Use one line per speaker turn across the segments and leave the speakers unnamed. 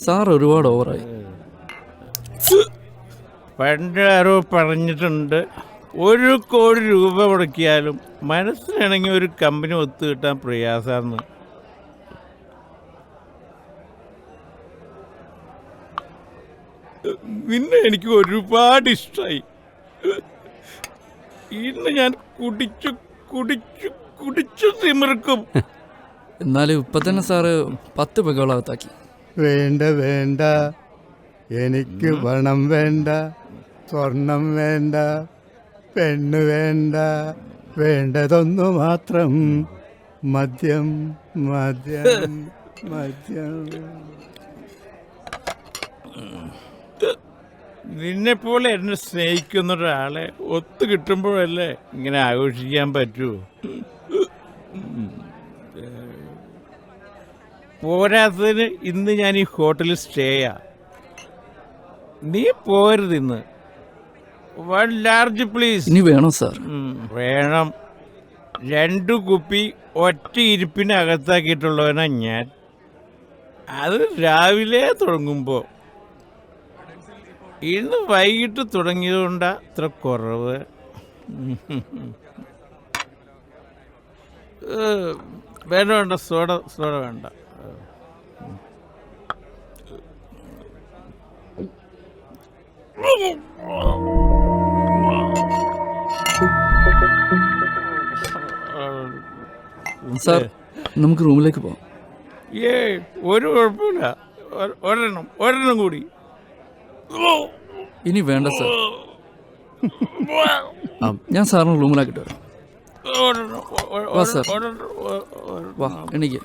Sir ഒരുപാട് ഓവറായി.
പണ്ട് ആരോ പറഞ്ഞിട്ടുണ്ട്, 1 കോടി രൂപ മുടക്കിയാലും മനസ്സിലാണെങ്കിൽ ഒരു കമ്പനി ഒത്തു കിട്ടാൻ പ്രയാസമാണ്. നിന്നെ എനിക്ക് ഒരുപാട് ഇഷ്ടമായി. ഇന്ന് ഞാൻ കുടിച്ചു കുടിച്ചു കുടിച്ചു തിമിർക്കും.
എന്നാലും ഇപ്പൊ തന്നെ സാറ് 10 പെഗോളകത്താക്കി.
വേണ്ട വേണ്ട, എനിക്ക് പണം വേണ്ട, സ്വർണം വേണ്ട, പെണ്ണ് വേണ്ട, വേണ്ടതൊന്നു മാത്രം മദ്യം മദ്യം മദ്യം.
നിന്നെപ്പോലെ എന്നെ സ്നേഹിക്കുന്ന ഒരാളെ ഒത്തു കിട്ടുമ്പോഴല്ലേ ഇങ്ങനെ ആഘോഷിക്കാൻ പറ്റൂ. പോരാത്തതിന് ഇന്ന് ഞാൻ ഈ ഹോട്ടലിൽ സ്റ്റേയാ. നീ പോരുത് ഇന്ന്. 1 ലാർജ് പ്ലീസ്.
ഇനി വേണോ സാർ?
വേണം. 2 കുപ്പി ഒറ്റ ഇരിപ്പിനകത്താക്കിയിട്ടുള്ളവനാ ഞാൻ. അത് രാവിലെ തുടങ്ങുമ്പോൾ. ഇന്ന് വൈകിട്ട് തുടങ്ങിയതുകൊണ്ടാ ഇത്ര കുറവ്. വേണ്ട വേണ്ട, സോഡ വേണ്ട.
സാർ നമുക്ക് റൂമിലേക്ക് പോവാം.
ഒരു കുഴപ്പമില്ല. ഒരെണ്ണം കൂടി.
ഇനി വേണ്ട സാർ. ഞാൻ സാറിന് റൂമിലാക്കിട്ട് വരാം. വാ സാർ, വാ എണീക്ക്.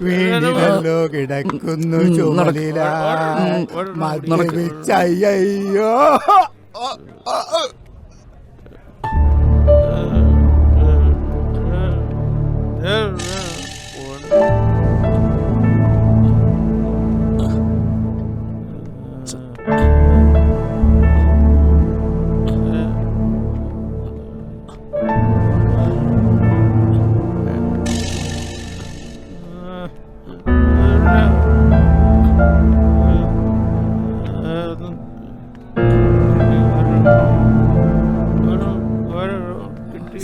വീണിലല്ലോ കിടക്കുന്നു ചുമലില മദ്യപിച്ചയ്യോ.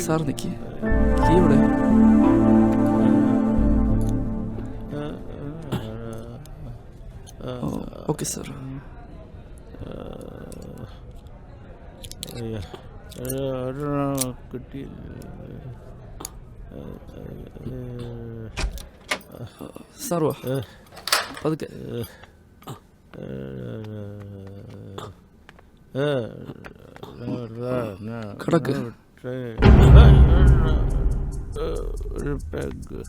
സാർ നിൽക്കി. ഇവിടെ ഓക്കെ സാർ. സാർ വാ പതുക്കെ. കിടക്ക്.
ഒരു പെഗ്.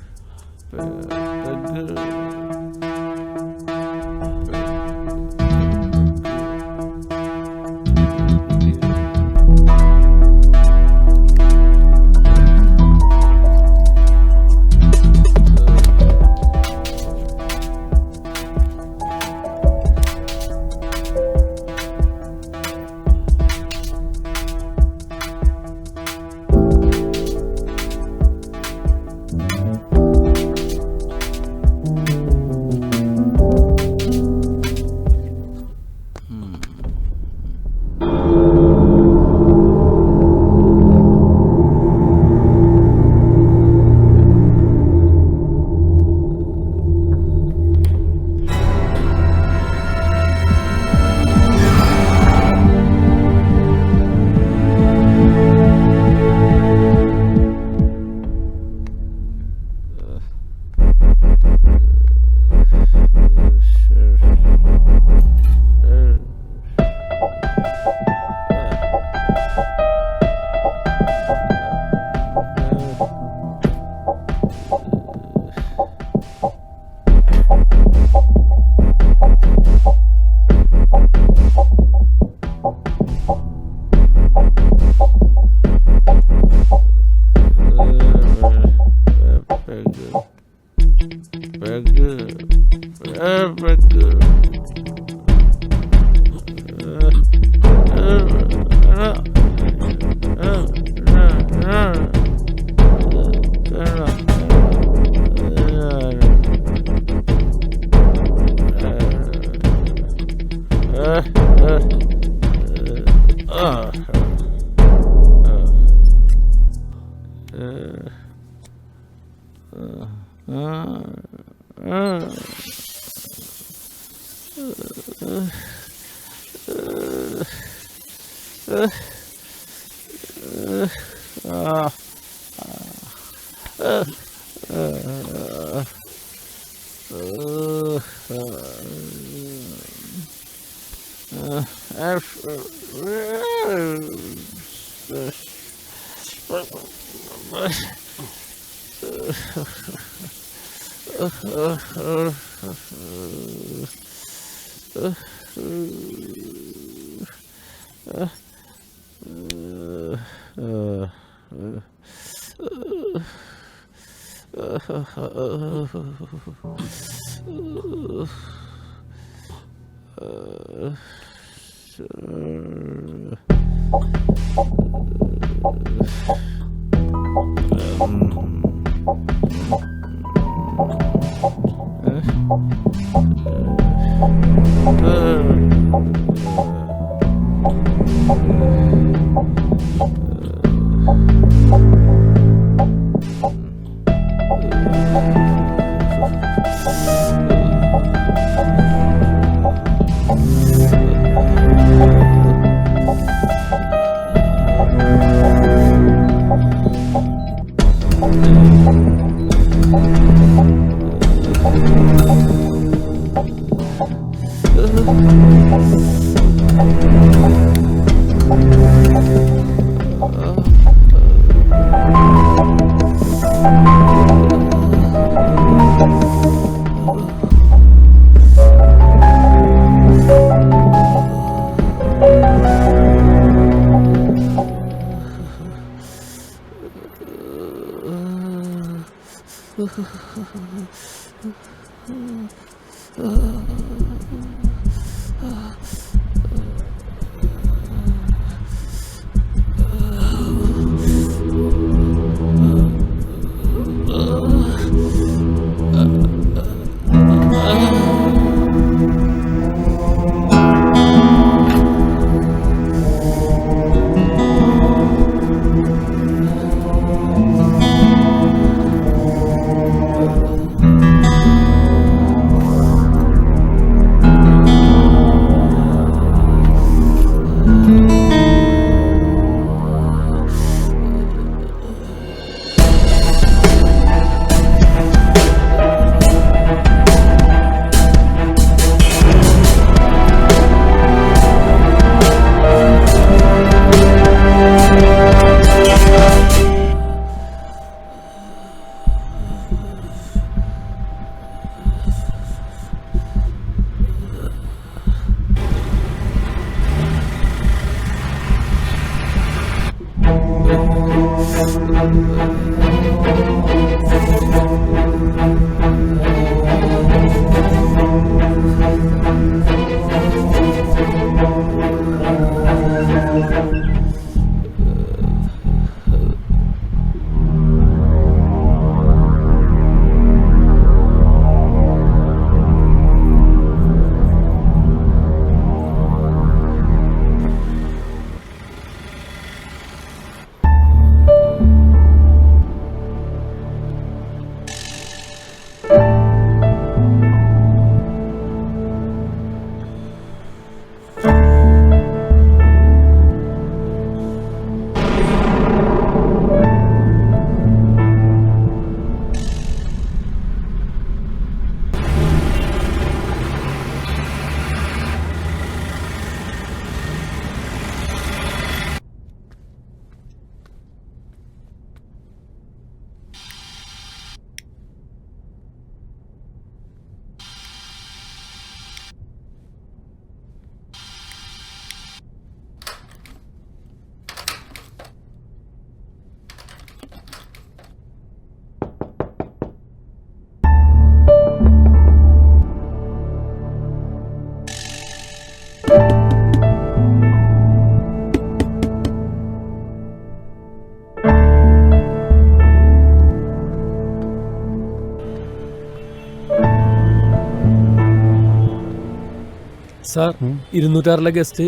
സാർ 206 ഗസ്റ്റ്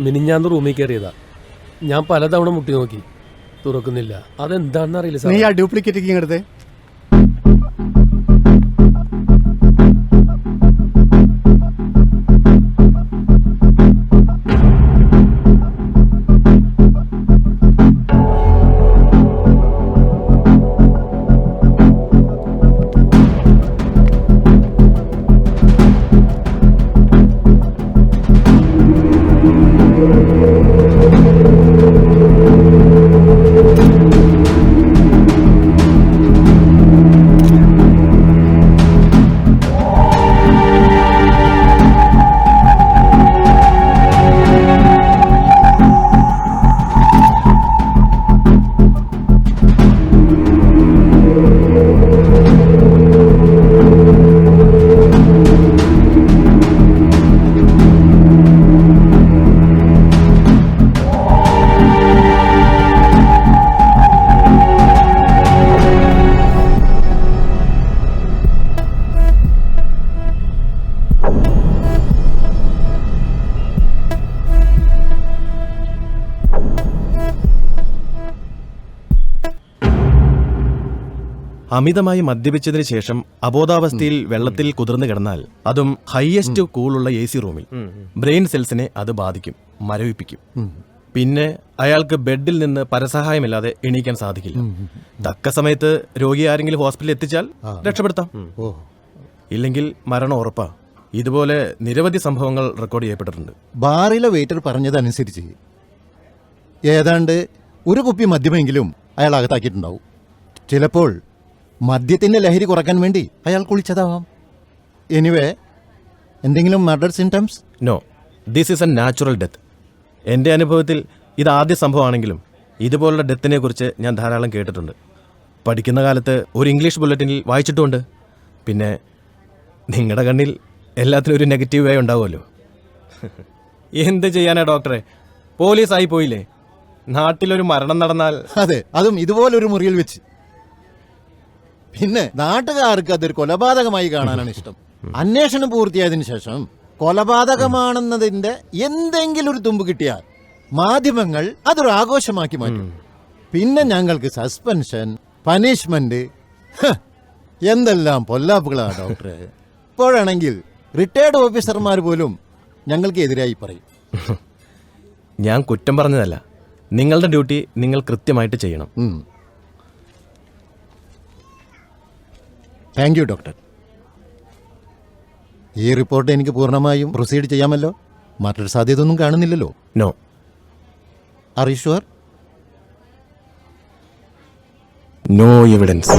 മിനിഞ്ഞാന്ന് റൂമിൽ കയറിയതാ. ഞാൻ പലതവണ മുട്ടി നോക്കി, തുറക്കുന്നില്ല. അതെന്താണെന്ന് അറിയില്ല സാർ.
നീ ആ ഡ്യൂപ്ലിക്കേറ്റ് ഇങ്ങടുത്ത്
അമിതമായി മദ്യപിച്ചതിന് ശേഷം അബോധാവസ്ഥയിൽ വെള്ളത്തിൽ കുതിർന്നു കിടന്നാൽ, അതും ഹയസ്റ്റ് കൂളുള്ള AC റൂമിൽ, ബ്രെയിൻ സെൽസിനെ അത് ബാധിക്കും, മരവിപ്പിക്കും. പിന്നെ അയാൾക്ക് ബെഡിൽ നിന്ന് പരസഹായമില്ലാതെ എണീക്കാൻ സാധിക്കില്ല. തക്ക സമയത്ത് രോഗി ആരെങ്കിലും ഹോസ്പിറ്റലിൽ എത്തിച്ചാൽ രക്ഷപ്പെടുത്താം, ഇല്ലെങ്കിൽ മരണം ഉറപ്പാ. ഇതുപോലെ നിരവധി സംഭവങ്ങൾ റെക്കോർഡ് ചെയ്യപ്പെട്ടിട്ടുണ്ട്.
ബാറിലെ വെയിറ്റർ പറഞ്ഞതനുസരിച്ച് ഏതാണ്ട് ഒരു കുപ്പി മദ്യമെങ്കിലും അയാൾ അകത്താക്കിയിട്ടുണ്ടാവും. ചിലപ്പോൾ മദ്യത്തിന്റെ ലഹരി കുറയ്ക്കാൻ വേണ്ടി അയാൾ കുളിച്ചതാവാം. എനിവേ, എന്തെങ്കിലും murder symptoms?
No, this is a natural death. എൻ്റെ അനുഭവത്തിൽ ഇത് ആദ്യ സംഭവമാണെങ്കിലും ഇതുപോലുള്ള ഡെത്തിനെ കുറിച്ച് ഞാൻ ധാരാളം കേട്ടിട്ടുണ്ട്. പഠിക്കുന്ന കാലത്ത് ഒരു ഇംഗ്ലീഷ് ബുള്ളറ്റിനിൽ വായിച്ചിട്ടുമുണ്ട്. പിന്നെ നിങ്ങളുടെ കണ്ണിൽ എല്ലാത്തിനും ഒരു നെഗറ്റീവ് വേ ഉണ്ടാവുമല്ലോ. എന്ത് ചെയ്യാനാ ഡോക്ടറെ, പോലീസായി പോയില്ലേ. നാട്ടിലൊരു മരണം നടന്നാൽ,
അതെ, അതും ഇതുപോലൊരു മുറിയിൽ വെച്ച്. പിന്നെ നാട്ടുകാർക്ക് അതൊരു കൊലപാതകമായി കാണാനാണ് ഇഷ്ടം. അന്വേഷണം പൂർത്തിയായതിനു ശേഷം കൊലപാതകമാണെന്നതിന്റെ എന്തെങ്കിലും ഒരു തുമ്പ് കിട്ടിയാൽ മാധ്യമങ്ങൾ അതൊരു ആഘോഷമാക്കി മാറ്റും. പിന്നെ ഞങ്ങൾക്ക് സസ്പെൻഷൻ, പനിഷ്മെന്റ്, എന്തെല്ലാം പൊല്ലാപ്പുകളാ ഡോക്ടറെ. ഇപ്പോഴാണെങ്കിൽ റിട്ടയർഡ് ഓഫീസർമാർ പോലും ഞങ്ങൾക്ക് എതിരായി പറയും.
ഞാൻ കുറ്റം പറഞ്ഞതല്ല, നിങ്ങളുടെ ഡ്യൂട്ടി നിങ്ങൾ കൃത്യമായിട്ട് ചെയ്യണം.
Thank you doctor. ഈ റിപ്പോർട്ട് എനിക്ക് പൂർണ്ണമായും പ്രൊസീഡ് ചെയ്യാമല്ലോ? മറ്റൊരു സാധ്യതയൊന്നും കാണുന്നില്ലല്ലോ?
No.
Are you sure?
No evidence.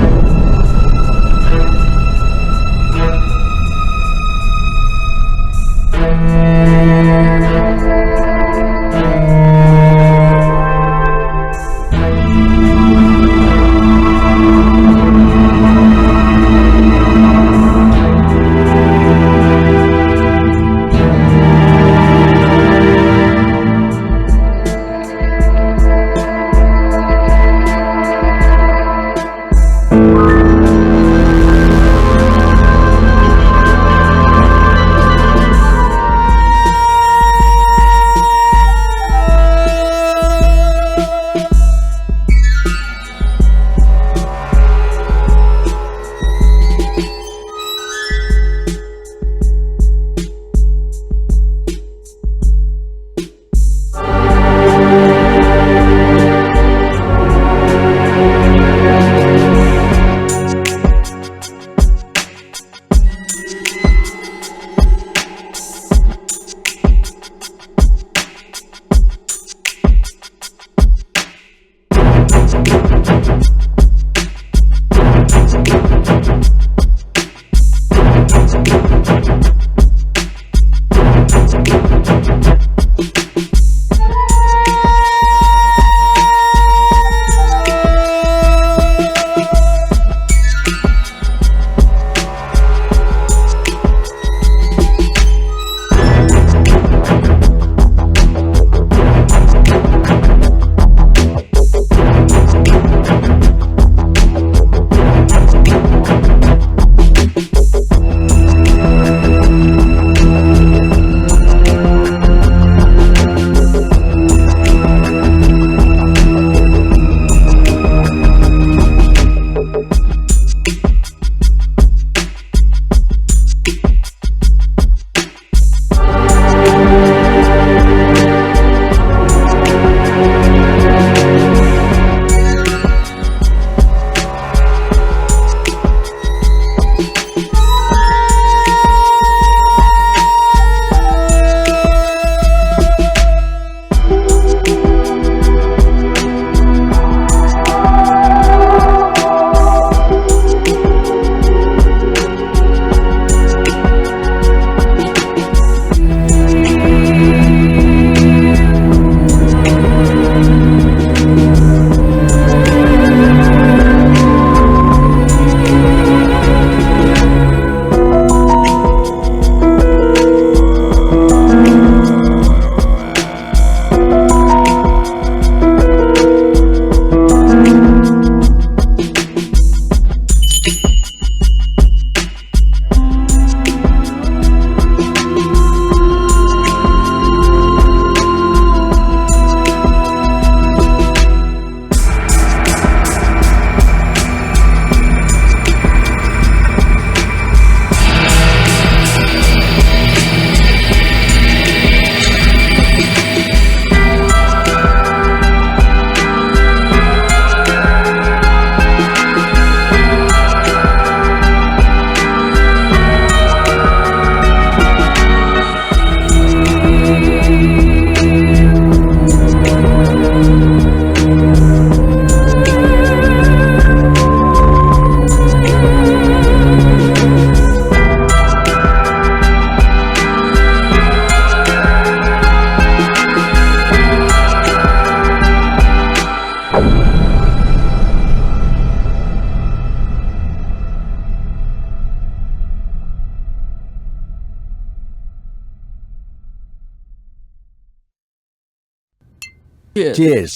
Cheers.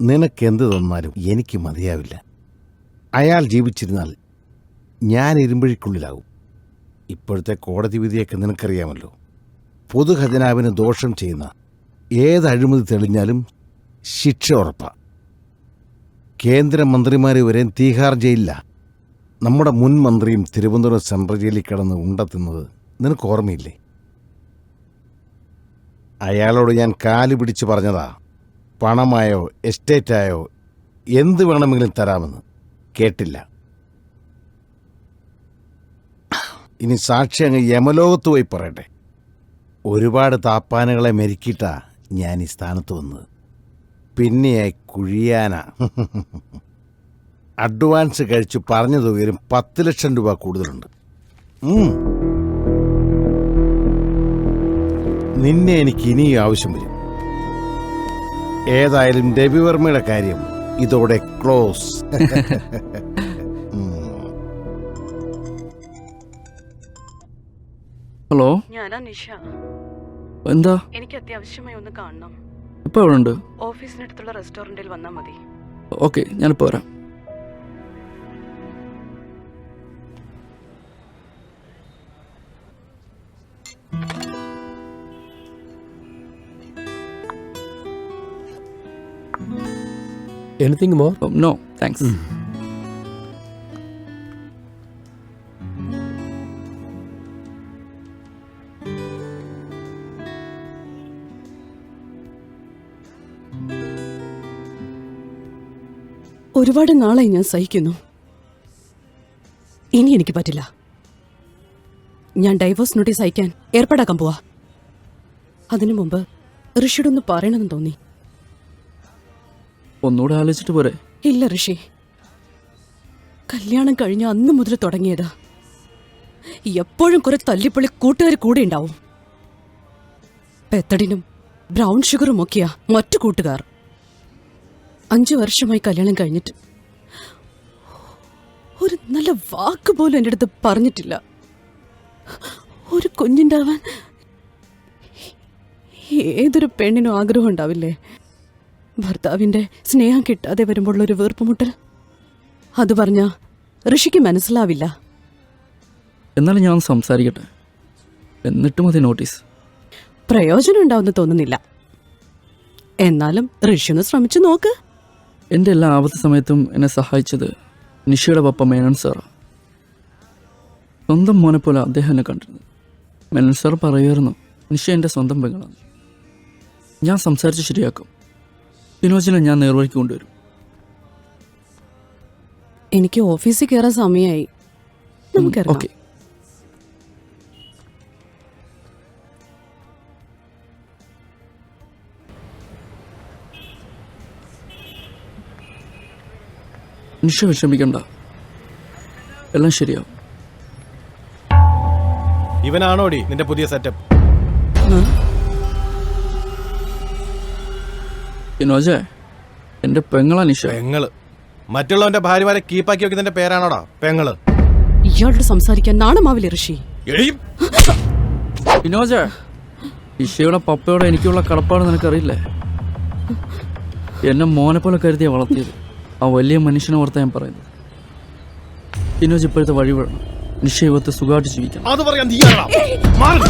നിനക്കെന്ത് തന്നാലും എനിക്ക് മതിയാവില്ല. അയാൾ ജീവിച്ചിരുന്നാൽ ഞാൻ ഇരുമ്പഴിക്കുള്ളിലാവും. ഇപ്പോഴത്തെ കോടതി വിധിയൊക്കെ നിനക്കറിയാമല്ലോ. പൊതുഖജനാവിന് ദോഷം ചെയ്യുന്ന ഏത് അഴിമതി തെളിഞ്ഞാലും ശിക്ഷ ഉറപ്പാ. കേന്ദ്രമന്ത്രിമാർ വരെ തീഹാർ ജയിലില്ല. നമ്മുടെ മുൻ മന്ത്രിയും തിരുവനന്തപുരം സെൻട്രൽ ജയിലിൽ കിടന്ന് ഉണ്ടെത്തുന്നത് നിനക്ക് ഓർമ്മയില്ലേ? അയാളോട് ഞാൻ കാല് പിടിച്ച് പറഞ്ഞതാ, പണമായോ എസ്റ്റേറ്റായോ എന്ത് വേണമെങ്കിലും തരാമെന്ന്. കേട്ടില്ല. ഇനി സാക്ഷി അങ്ങ് യമലോകത്ത് പോയി പറയട്ടെ. ഒരുപാട് താപ്പാനുകളെ മെരുക്കിയിട്ടാ ഞാൻ ഈ സ്ഥാനത്ത് വന്നത്. പിന്നെയായി കുഴിയാനാ. അഡ്വാൻസ് കഴിച്ചു പറഞ്ഞ തുകയിലും 10 ലക്ഷം രൂപ കൂടുതലുണ്ട്. നിന്നെ എനിക്ക് ഇനിയും ആവശ്യം വരും. ഏതായാലും രവിവർമ്മയുടെ കാര്യം ഇതോടെ ക്ലോസ്.
ഹലോ,
ഞാനാ നിഷ.
എന്താ?
എനിക്ക് അത്യാവശ്യമായി ഒന്ന് കാണണം.
ഇപ്പൊ എവിടെ ഉണ്ട്?
ഓഫീസിനടുത്തുള്ള റെസ്റ്റോറന്റിൽ വന്നാൽ മതി.
ഓക്കെ, ഞാനിപ്പോ വരാം.
Anything more?
No thanks.
ഒരുപാട് നാളായി ഞാൻ സഹിക്കുന്നു. ഇനി എനിക്ക് പറ്റില്ല. ഞാൻ ഡൈവോഴ്സ് നോട്ടീസ് അയക്കാൻ ഏർപ്പാടാക്കാൻ പോവാ. അതിനു മുമ്പ് ഋഷിയോടൊന്ന് പറയണമെന്ന് തോന്നി.
ഒന്നുകൂടെ ആലോചിച്ചിട്ട് പോരെ?
ഇല്ല ഋഷി, കല്യാണം കഴിഞ്ഞ അന്ന് മുതൽ തുടങ്ങിയതാ. എപ്പോഴും കുറെ തല്ലിപ്പൊളി കൂട്ടുകാർ കൂടെ ഉണ്ടാവും. പെത്തടിനും ബ്രൗൺ ഷുഗറും ഒക്കെയാ മറ്റു കൂട്ടുകാർ. 5 വർഷമായി കല്യാണം കഴിഞ്ഞിട്ട് ഒരു നല്ല വാക്ക് പോലും എൻ്റെ അടുത്ത് പറഞ്ഞിട്ടില്ല. ഒരു കുഞ്ഞുണ്ടാവാൻ ഏതൊരു പെണ്ണിനും ആഗ്രഹം ഉണ്ടാവില്ലേ? ഭർത്താവിൻ്റെ സ്നേഹം കിട്ടാതെ വരുമ്പോഴൊരു വീർപ്പുമുട്ടൽ. അത് പറഞ്ഞാ ഋഷിക്ക് മനസ്സിലാവില്ല.
എന്നാലും ഞാൻ സംസാരിക്കട്ടെ, എന്നിട്ട് മതി നോട്ടീസ്.
പ്രയോജനം ഉണ്ടാവുമെന്ന് തോന്നുന്നില്ല. എന്നാലും ഋഷി ഒന്ന് ശ്രമിച്ചു നോക്ക്.
എൻ്റെ എല്ലാ ആപത്ത് സമയത്തും എന്നെ സഹായിച്ചത് നിഷയുടെ പപ്പ മേനൻ സാറാണ്. സ്വന്തം മോനെ പോലെ അദ്ദേഹം എന്നെ കണ്ടിരുന്നു. മേനൻ സാർ പറയുമായിരുന്നു, നിഷ എൻ്റെ സ്വന്തം പെങ്ങളാണ്. ഞാൻ സംസാരിച്ച് ശരിയാക്കും. വിനോജിനെ ഞാൻ നേർവഴിക്ക് കൊണ്ടുവരും.
എനിക്ക് ഓഫീസിൽ കയറാൻ സമയമായി. നമുക്കിറങ്ങാം.
ഓക്കെ. നിഷ വിഷമിക്കണ്ട, എല്ലാം ശരിയാവും.
ഇവനാണോടി നിന്റെ പുതിയ സെറ്റപ്പ്?
വിനോജേ, എൻ്റെ പെങ്ങളാ നിഷ.
പെങ്ങള്? മറ്റുള്ളവന്റെ ഭാര്യമാരെ കീപ്പാക്കി വെക്കുന്നതിന്റെ പേരാണോടാ പെങ്ങള്?
ഇയാളോട് സംസാരിക്കാൻ നാണമാവില്ലേ ഋഷി?
വിനോജേ, നിഷയുടെ പപ്പയോടെ എനിക്കുള്ള കടപ്പാട് നിനക്കറിയില്ലേ? എന്നെ മോനെ പോലെ കരുതിയാ വളർത്തിയത്. ആ വലിയ മനുഷ്യനെ ഓർത്താ ഞാൻ പറയുന്നത്. വിനോജ് ഇപ്പോഴത്തെ വഴി വിടണം. നിഷ യുവത്തെ സുഖമായിട്ട് ജീവിക്കണം.
അത് പറയാൻ നീയാണോ? മാറ്.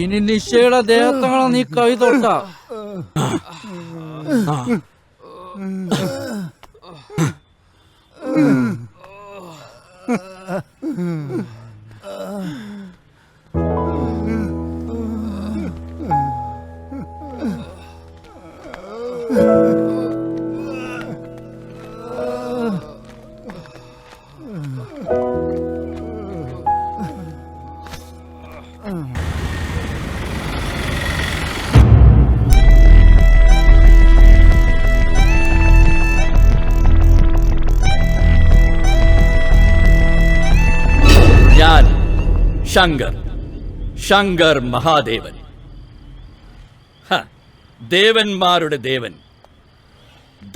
ഇനി നിശയുടെ ദേഹത്താണ് നീ കൈ തൊട്ട
ഞാൻ ശങ്കർ മഹാദേവൻ, ദേവന്മാരുടെ ദേവൻ,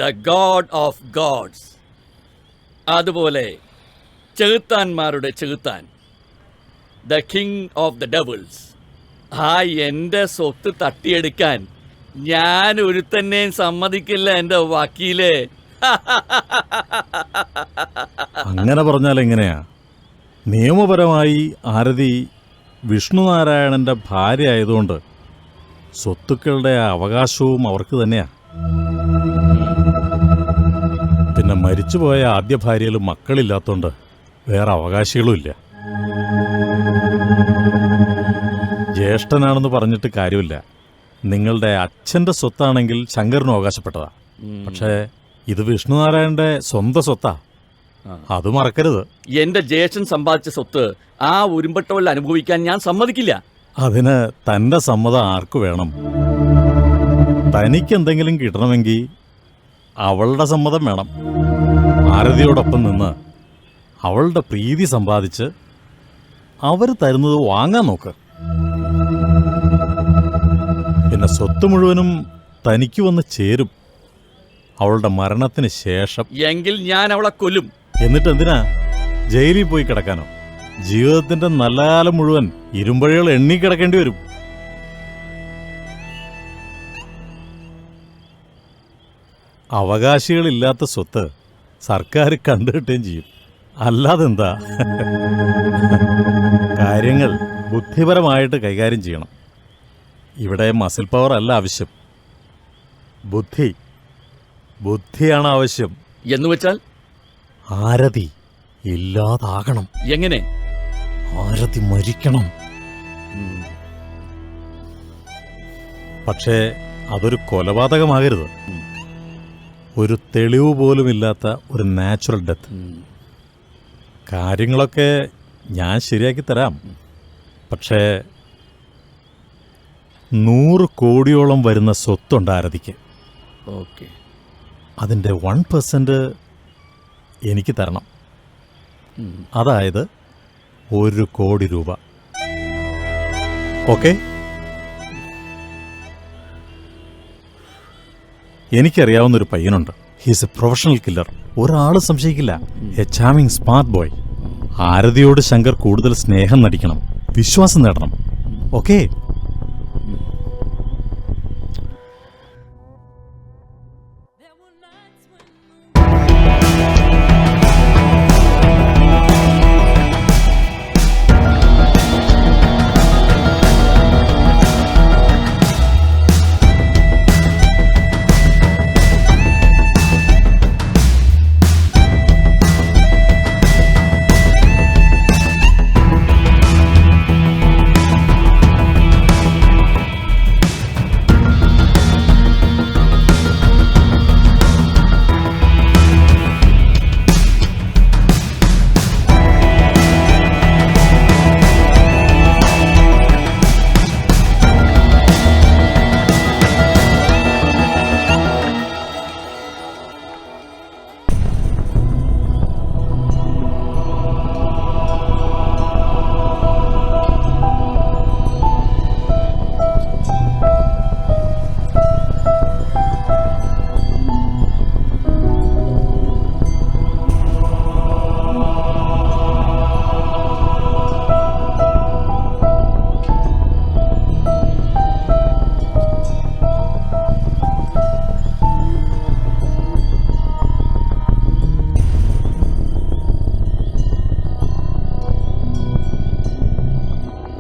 ദ ഗോഡ് ഓഫ് ഗോഡ്സ്. അതുപോലെ ചെകുത്താന്മാരുടെ ചെകുത്താൻ, the king of the devils. ആ എൻ്റെ സ്വത്ത് തട്ടിയെടുക്കാൻ ഞാൻ ഒരുത്തന്നെയും സമ്മതിക്കില്ല എൻ്റെ വക്കീലേ.
അങ്ങനെ പറഞ്ഞാൽ എങ്ങനെയാ? നിയമപരമായി ആരതി വിഷ്ണുനാരായണന്റെ ഭാര്യ ആയതുകൊണ്ട് സ്വത്തുക്കളുടെ അവകാശവും അവർക്ക് തന്നെയാ. പിന്നെ മരിച്ചുപോയ ആദ്യ ഭാര്യയിൽ മക്കളില്ലാത്തോണ്ട് വേറെ അവകാശികളും ഇല്ല. ജ്യേഷ്ഠനാണെന്ന് പറഞ്ഞിട്ട് കാര്യമില്ല. നിങ്ങളുടെ അച്ഛന്റെ സ്വത്താണെങ്കിൽ ശങ്കറിനും അവകാശപ്പെട്ടതാ. പക്ഷേ ഇത് വിഷ്ണുനാരായണന്റെ സ്വന്തം സ്വത്താ, അത് മറക്കരുത്.
എന്റെ ജ്യേഷ്ഠൻ സമ്പാദിച്ച സ്വത്ത് ആ ഉരുമ്പട്ടവളിൽ അനുഭവിക്കാൻ ഞാൻ സമ്മതിക്കില്ല.
അതിന് തന്റെ സമ്മതം ആർക്കു വേണം? തനിക്കെന്തെങ്കിലും കിട്ടണമെങ്കിൽ അവളുടെ സമ്മതം വേണം. ആരതിയോടൊപ്പം നിന്ന് അവളുടെ പ്രീതി സമ്പാദിച്ച് അവർ തരുന്നത് വാങ്ങാൻ നോക്ക്. പിന്നെ സ്വത്ത് മുഴുവനും തനിക്ക് വന്ന് ചേരും അവളുടെ മരണത്തിന് ശേഷം.
എങ്കിൽ ഞാൻ അവളെ കൊല്ലും.
എന്നിട്ട് എന്തിനാ ജയിലിൽ പോയി കിടക്കാനോ? ജീവിതത്തിന്റെ നല്ല കാലം മുഴുവൻ ഇരുമ്പഴികൾ എണ്ണിക്കിടക്കേണ്ടി വരും. അവകാശികളില്ലാത്ത സ്വത്ത് സർക്കാർ കണ്ടുകിട്ടുകയും ചെയ്യും. അല്ലാതെന്താ? കാര്യങ്ങൾ ബുദ്ധിപരമായിട്ട് കൈകാര്യം ചെയ്യണം. ഇവിടെ മസിൽ പവർ അല്ല ആവശ്യം, ബുദ്ധിയാണ് ആവശ്യം.
എന്നുവെച്ചാൽ
ആരതി ഇല്ലാതാകണം.
എങ്ങനെ?
ആരതി മരിക്കണം. പക്ഷേ അതൊരു കൊലപാതകമാകരുത്. ഒരു തെളിവ് പോലുമില്ലാത്ത ഒരു നാച്ചുറൽ ഡെത്ത്. കാര്യങ്ങളൊക്കെ ഞാൻ ശരിയാക്കി തരാം. പക്ഷേ 100 കോടിയോളം വരുന്ന സ്വത്തുണ്ട് ആരതിക്ക്.
ഓക്കെ,
അതിൻ്റെ 1% എനിക്ക് തരണം. അതായത് 1 കോടി രൂപ. ഓക്കെ? എനിക്കറിയാവുന്നൊരു പയ്യനുണ്ട്. He's a professional killer. ഒരാൾ സംശയിക്കില്ല. A charming smart boy. ആരതിയോട് ശങ്കർ കൂടുതൽ സ്നേഹം നടിക്കണം, വിശ്വാസം നേടണം. ഓക്കേ?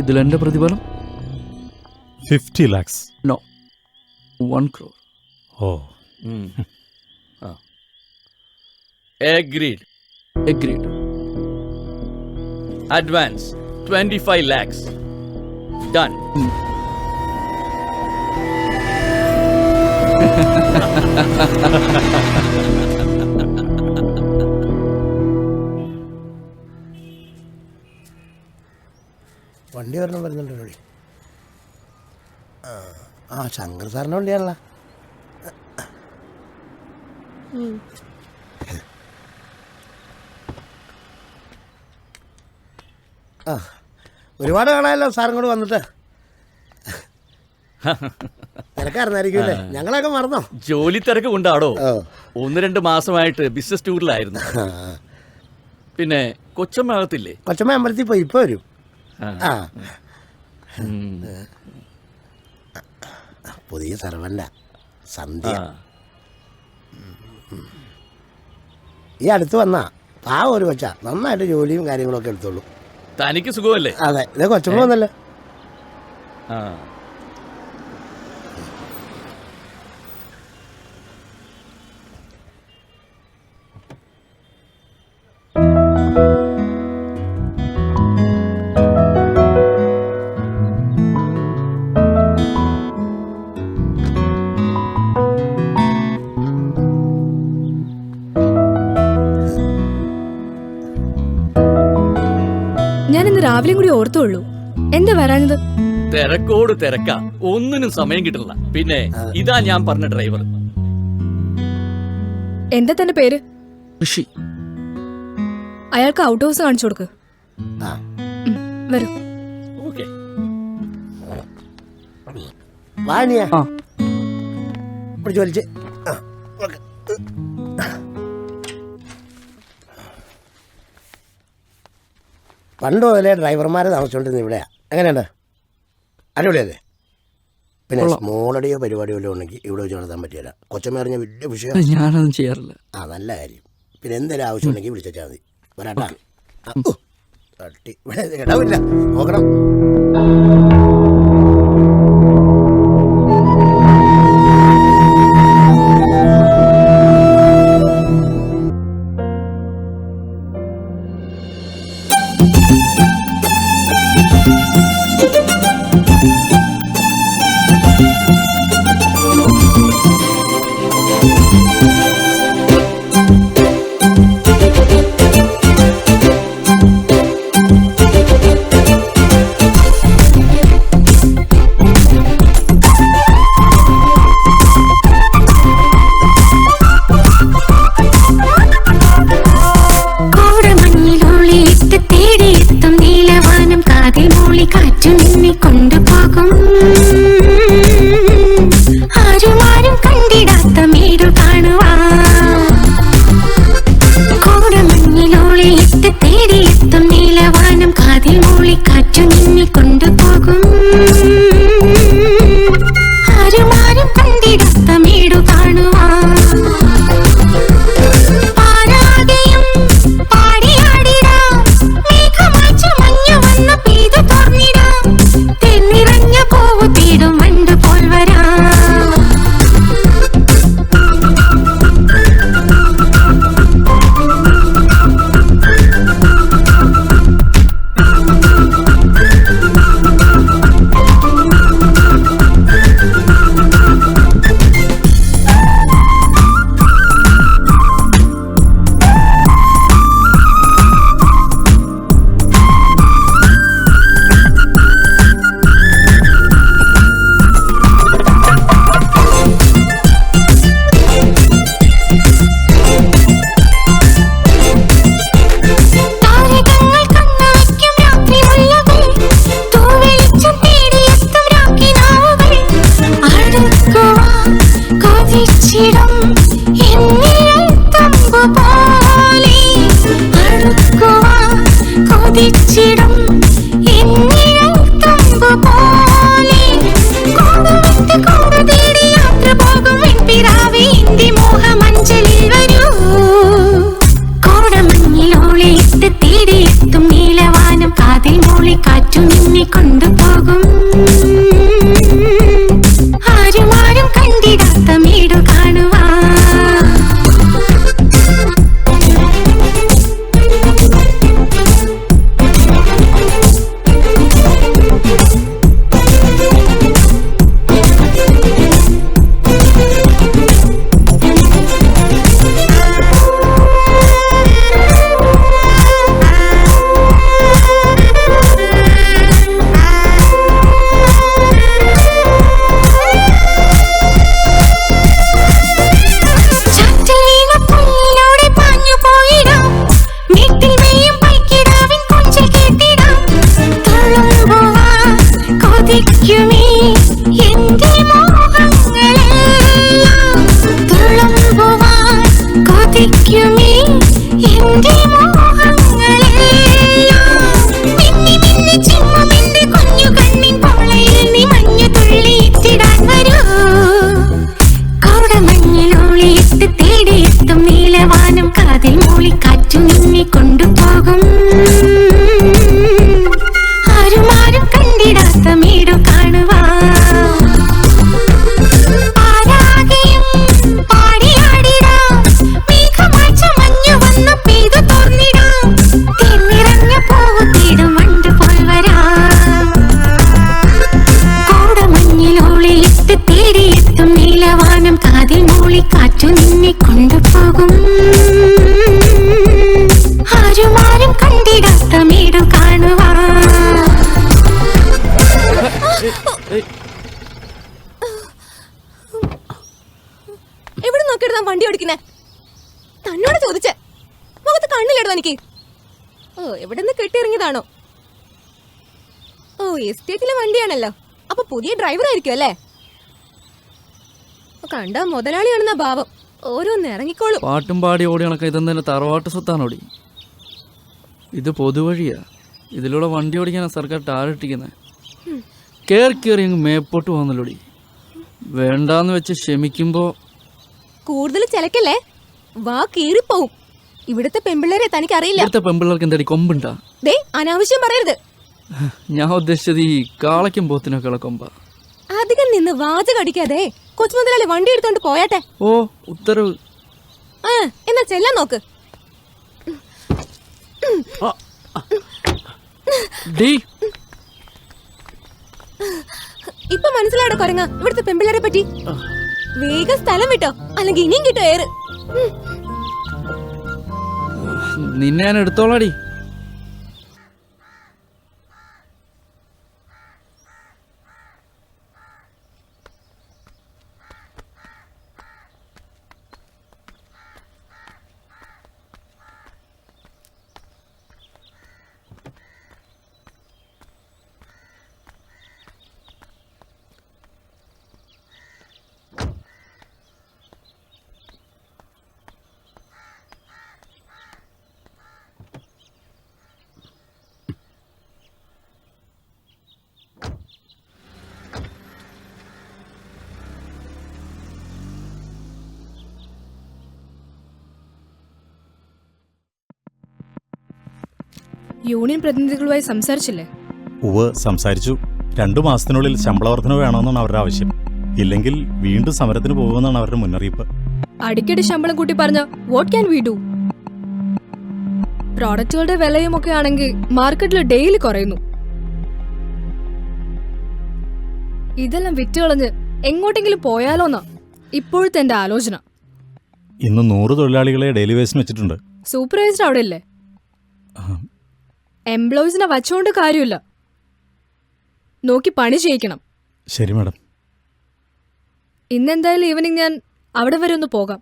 ഇതിലെന്റെ പ്രതിഫലം
50 lakhs.
No, 1 crore.
ഓ,
Agreed.
Agreed.
Advance 25 lakhs. Done.
വണ്ടി വരുന്നുണ്ടല്ലോ. ആ ശങ്കർ സാറിൻ്റെ വണ്ടിയാണല്ലോ. ആ ഒരുപാട് കാണാമല്ലോ സാറും കൂടെ വന്നിട്ട്. നിനക്കറിഞ്ഞായിരിക്കും ഞങ്ങളൊക്കെ മറന്നോ?
ജോലി തിരക്ക് കൊണ്ടാടോ. 1-2 മാസമായിട്ട് ബിസിനസ് ടൂറിലായിരുന്നു. പിന്നെ കൊച്ചമ്മ ആകത്തില്ലേ?
കൊച്ചമ്മ അമ്പലത്തിൽ പോയി, ഇപ്പൊ വരും. ആ പുതിയ സർവല്ല സന്ധ്യ. ഈ അടുത്ത് വന്നാ പാവം ഒരു കൊച്ചാ, നന്നായിട്ട് ജോലിയും കാര്യങ്ങളൊക്കെ എടുത്തോളൂ.
തനിക്ക് സുഖമല്ലേ?
അതെ, ഇതേ കൊച്ചമ്മ വന്നല്ലേ.
ഞാനിന്ന് രാവിലെയും കൂടി ഓർത്തുള്ളൂ. എന്താ വരാഞ്ഞത്?
തിരക്കോട് തിരക്കാ, ഒന്നിനും സമയം കിട്ടില്ല. പിന്നെ ഇതാ ഞാൻ പറഞ്ഞ ഡ്രൈവർ.
എന്താ തന്റെ പേര്?
ഋഷി.
അയാൾക്ക് ഔട്ട് ഹൗസ് കാണിച്ചു കൊടുക്ക്. വരൂ.
ഓക്കെ.
പണ്ട് മുതലേ ഡ്രൈവർമാരെ താമസിച്ചോണ്ടിരുന്ന ഇവിടെയാ. എങ്ങനെയുണ്ട്? അടിപൊളിയല്ലേ? പിന്നെ സ്മോളടിയോ പരിപാടിയോ വല്ലതും ഉണ്ടെങ്കിൽ ഇവിടെ വെച്ച് നടത്താൻ പറ്റില്ല. കൊച്ചമ്മ അറിഞ്ഞ വലിയ വിഷയം.
ഞാനതൊന്നും ചെയ്യാറില്ല.
ആ നല്ല കാര്യം. പിന്നെ എന്തെങ്കിലും ആവശ്യം ഉണ്ടെങ്കിൽ വിളിച്ചാൽ മതി. വരാട്ടാ. തട്ടി ഇവിടെ ഇടവില്ല, നോക്കണം.
തേടിയെത്തും കൊതിച്ചിടും എന്നിഴൽ തുമ്പ് പോലെ കൂടുവിട്ട് കൂടു തേടി യാത്ര പോകും വെൺപിറാവേ എന്റെ മോഹമഞ്ചലിൽ വരൂ കോടമഞ്ഞിലോളെയിട്ട് തേടിയെത്തും നീലവാനം കാതിൽ മൂളി കാറ്റു നിന്നെ കൊണ്ടുപോകും ആരും കണ്ടിടാത്ത വീടു കാണുവാ
എവിടെ നോക്കിയെടുത്താ വണ്ടി ഓടിക്കുന്നേ? തന്നോട് ചോദിച്ചേ, മുഖത്ത് കണ്ണിലിടുന്നു എനിക്ക്. ഓ, എവിടെ നിന്ന് കെട്ടിയിറങ്ങിയതാണോ? ഓ, എസ്റ്റേറ്റിലെ വണ്ടിയാണല്ലോ. അപ്പൊ പുതിയ ഡ്രൈവർ ആയിരിക്കും അല്ലേ? കണ്ട മുതലാളിയാണെന്ന ഭാവം. ഓരോന്ന് ഇറങ്ങിക്കോളും.
പാട്ടും പാടി ഓടി കണക്ക ഇതെന്തായാലും തറവാട്ട് സ്വത്താണോടി. ഇത് പൊതുവഴിയാ. ഇതിലൂടെ വണ്ടി ഓടിക്കാനാണ് സർക്കാർ ടാറിട്ടിക്കുന്നത്. കയറി അങ്ങ് മേപ്പോട്ട് പോകുന്നല്ലോടി. വേണ്ടാന്ന് വെച്ച് ക്ഷമിക്കുമ്പോ
കൂടുതൽ ചിലക്കല്ലേ, വാ കീറിപ്പോവും. ഇവിടുത്തെ പെമ്പിള്ളേരെ തനിക്കറിയില്ല.
ഇവിടുത്തെ പെമ്പിള്ളേർക്ക് എന്താടി കൊമ്പുണ്ടാ?
ദേ, അനാവശ്യം പറയരുത്.
ഞാൻ ഉദ്ദേശിച്ചത് ഈ കാളയ്ക്കും പോത്തിനൊക്കെയുള്ള കൊമ്പ.
അധികം നിന്ന് വാചകടിക്കാതെ കൊച്ചു മുതലാളി വണ്ടി എടുത്തോണ്ട് പോയാട്ടെ.
ഓ, ഉത്തരവ്.
എന്നാ ചെല്ലാൻ നോക്ക്. ഇപ്പൊ മനസ്സിലായോ കൊരങ്ങ ഇവിടുത്തെ പെമ്പിള്ളേരെ പറ്റി? വേഗം സ്ഥലം വിട്ടോ, അല്ലെങ്കിൽ ഇനിയും കിട്ടോ ഏറ്.
നിന്നെ ഞാൻ എടുത്തോളാടി.
യൂണിയൻ പ്രതിനിധികളുമായി സംസാരിച്ചില്ലേ?
ഉവ്വ്, സംസാരിച്ചു. 2 മാസത്തിനുള്ളിൽ ശമ്പള വർധന വേണമെന്നാണ് അവരുടെ ആവശ്യം. ഇല്ലെങ്കിൽ വീണ്ടും സമരത്തിന് പോകുമെന്നാണ് അവരുടെ മുന്നറിയിപ്പ്.
അടിക്കടി ശമ്പളം കൂട്ടി പറഞ്ഞ വാട്ട് ക്യാൻ വി ഡു? പ്രോഡക്റ്റുകളുടെ വിലയും ഒക്കെ ആണെങ്കിൽ മാർക്കറ്റിൽ ഡെയിലി കുറയുന്നു. ഇതെല്ലാം വിറ്റുകളഞ്ഞ് എങ്ങോട്ടെങ്കിലും പോയാലോന്നാ ഇപ്പോഴത്തെ എന്റെ ആലോചന.
ഇന്ന് 100 തൊഴിലാളികളെ ഡെയിലി വേസിന് വെച്ചിട്ടുണ്ട്.
സൂപ്പർവൈസർ അവിടെ ഇല്ലേ? എംപ്ലോയീസിനെ വച്ചുകൊണ്ട് കാര്യമില്ല, നോക്കി പണി ചെയ്യിക്കണം.
ശരി മാഡം.
ഇന്നെന്തായാലും ഈവനിങ് ഞാൻ അവിടെ വരെ ഒന്ന് പോകാം.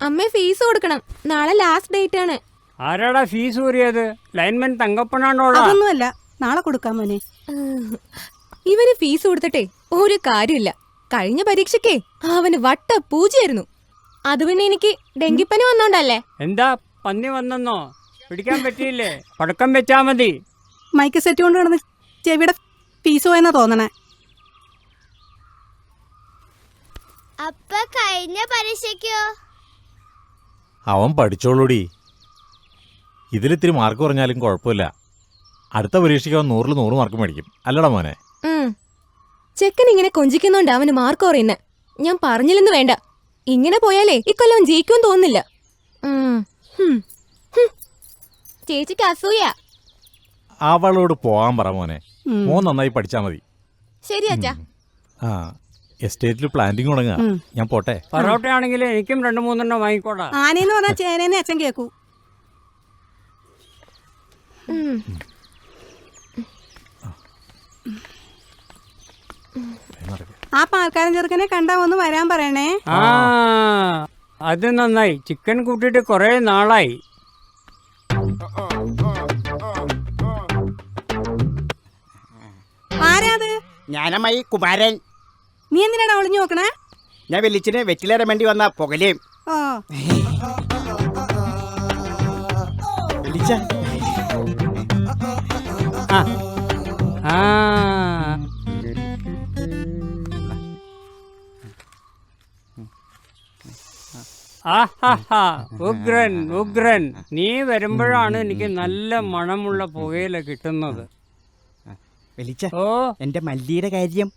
അമ്മേ, ഫീസ് കൊടുക്കണം. നാളെ ലാസ്റ്റ് ഡേറ്റ് ആണ്.
ആരാടാ ഫീസ് ഊരിയത്? ലൈൻമാൻ തങ്കപ്പനാണോ?
അതൊന്നുമല്ല, നാളെ കൊടുക്കാൻ മോനെ.
ഇവന് ഫീസ് കൊടുത്തിട്ടേ ഒരു കാര്യമില്ല. കഴിഞ്ഞ പരീക്ഷയ്ക്ക് അവന് വട്ട പൂജയായിരുന്നു. അത് പിന്നെ എനിക്ക് ഡെങ്കിപ്പനി വന്നോണ്ടല്ലേ.
എന്താ പന്നി വന്നെന്നോ? പിടിക്കാൻ പറ്റിയില്ലേ? പടക്കം വെച്ചാ മതി.
മൈക്ക് സെറ്റ് കൊണ്ട് കിടന്ന് ചെവിയുടെ ഫീസ് പോയെന്നാ തോന്നണേ.
അപ്പൊ കഴിഞ്ഞ പരീക്ഷയ്ക്കോ?
അവൻ പഠിച്ചോളൂടി. ഇതിലിത്തിരി മാർക്ക് കുറഞ്ഞാലും കുഴപ്പമില്ല. അടുത്ത പരീക്ഷയ്ക്ക് അവൻ 100-ൽ 100 മാർക്ക് മേടിക്കും. അല്ലടാ മോനെ?
ചെക്കൻ ഇങ്ങനെ കൊഞ്ചിക്കുന്നോണ്ട് അവന് മാർക്ക് കുറയുന്നെ. ഞാൻ പറഞ്ഞില്ലെന്ന് വേണ്ട. ഇങ്ങനെ പോയാലേ ഇക്കൊല്ലം ജയിക്കുമെന്ന് തോന്നുന്നില്ല. ചേച്ചിക്ക് അസൂയ.
അവളോട് പോകാൻ പറ മോനെ. മോൻ നന്നായി പഠിച്ചാ മതി.
ശരി അച്ഛാ.
ആ, എസ്റ്റേറ്റിൽ പ്ലാന്റിങ് തുടങ്ങുക. ഞാൻ പോട്ടെ.
പൊറോട്ട ആണെങ്കിൽ എനിക്കും 2-3 വാങ്ങിക്കോടാ.
ആനയെന്ന് പറഞ്ഞാൽ ചേനേന്ന് അച്ഛൻ കേക്കൂ. ആ പാൽക്കാരൻ ചെറുക്കനെ കണ്ടാ ഒന്ന് വരാൻ പറയണേ.
ആ, അത് നന്നായി. ചിക്കൻ കൂട്ടിയിട്ട് കുറെ നാളായി.
ആരാത്?
ഞാനമ്മായി കുമാരൻ.
നീ എന്തിനാണ് ഒളിഞ്ഞു നോക്കണേ?
ഞാൻ വെല്ലിച്ചിന് വെറ്റിലേറെ വേണ്ടി വന്ന പുകലേം.
ഓ,
വെല്ലിച്ച.
ആ ആ ആഹാ, ഉഗ്രൻ ഉഗ്രൻ. നീ വരുമ്പോഴാണ് എനിക്ക് നല്ല മണമുള്ള പുകയില കിട്ടുന്നത്.
വെല്ലിച്ച,
ഓ,
എന്റെ മല്ലിയുടെ കാര്യം.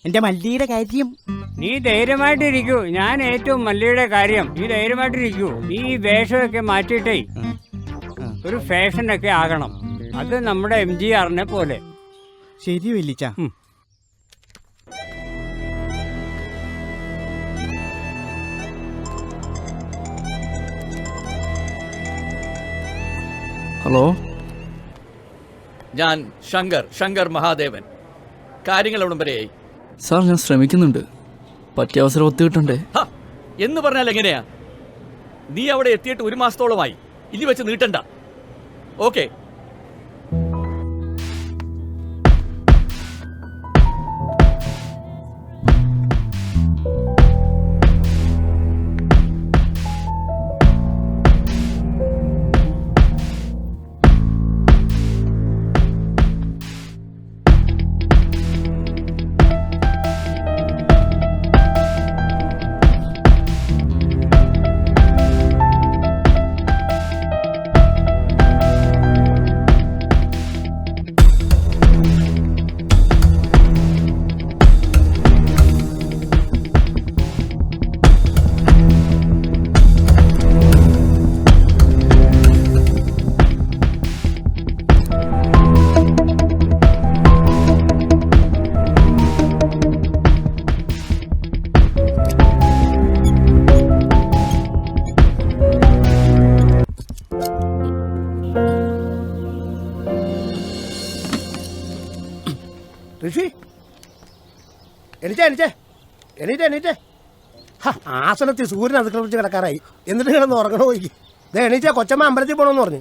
എന്റെ മല്ലിയുടെ കാര്യം നീ ധൈര്യമായിട്ടിരിക്കൂ. ഞാൻ ഏറ്റവും മല്ലിയുടെ കാര്യം. നീ ധൈര്യമായിട്ടിരിക്കൂ. നീ ഈ വേഷമൊക്കെ മാറ്റിയിട്ടേ ഒരു ഫാഷനൊക്കെ ആകണം. അത് നമ്മുടെ MGRനെ പോലെ.
ശരി വെല്ലിച്ച.
ഹലോ,
ഞാൻ ശങ്കർ മഹാദേവൻ. കാര്യങ്ങൾ എവിടം വരെയായി?
സാർ ഞാൻ ശ്രമിക്കുന്നുണ്ട്. പറ്റിയ അവസരം ഒത്തുകിട്ടണ്ടേ?
എന്ന് പറഞ്ഞാൽ എങ്ങനെയാ? നീ അവിടെ എത്തിയിട്ട് 1 മാസത്തോളമായി. ഇനി വെച്ച് നീട്ടണ്ട. ഓക്കെ.
ഋഷി, എണീറ്റേ. ആസനത്തിൽ സൂര്യൻ അതിക്രമിച്ച് കിടക്കാറായി. എന്നിട്ട് കിടന്ന് ഉറങ്ങണോ പോയി. എണീറ്റാ, കൊച്ചമ്മ അമ്പലത്തിൽ പോകണമെന്ന് പറഞ്ഞു.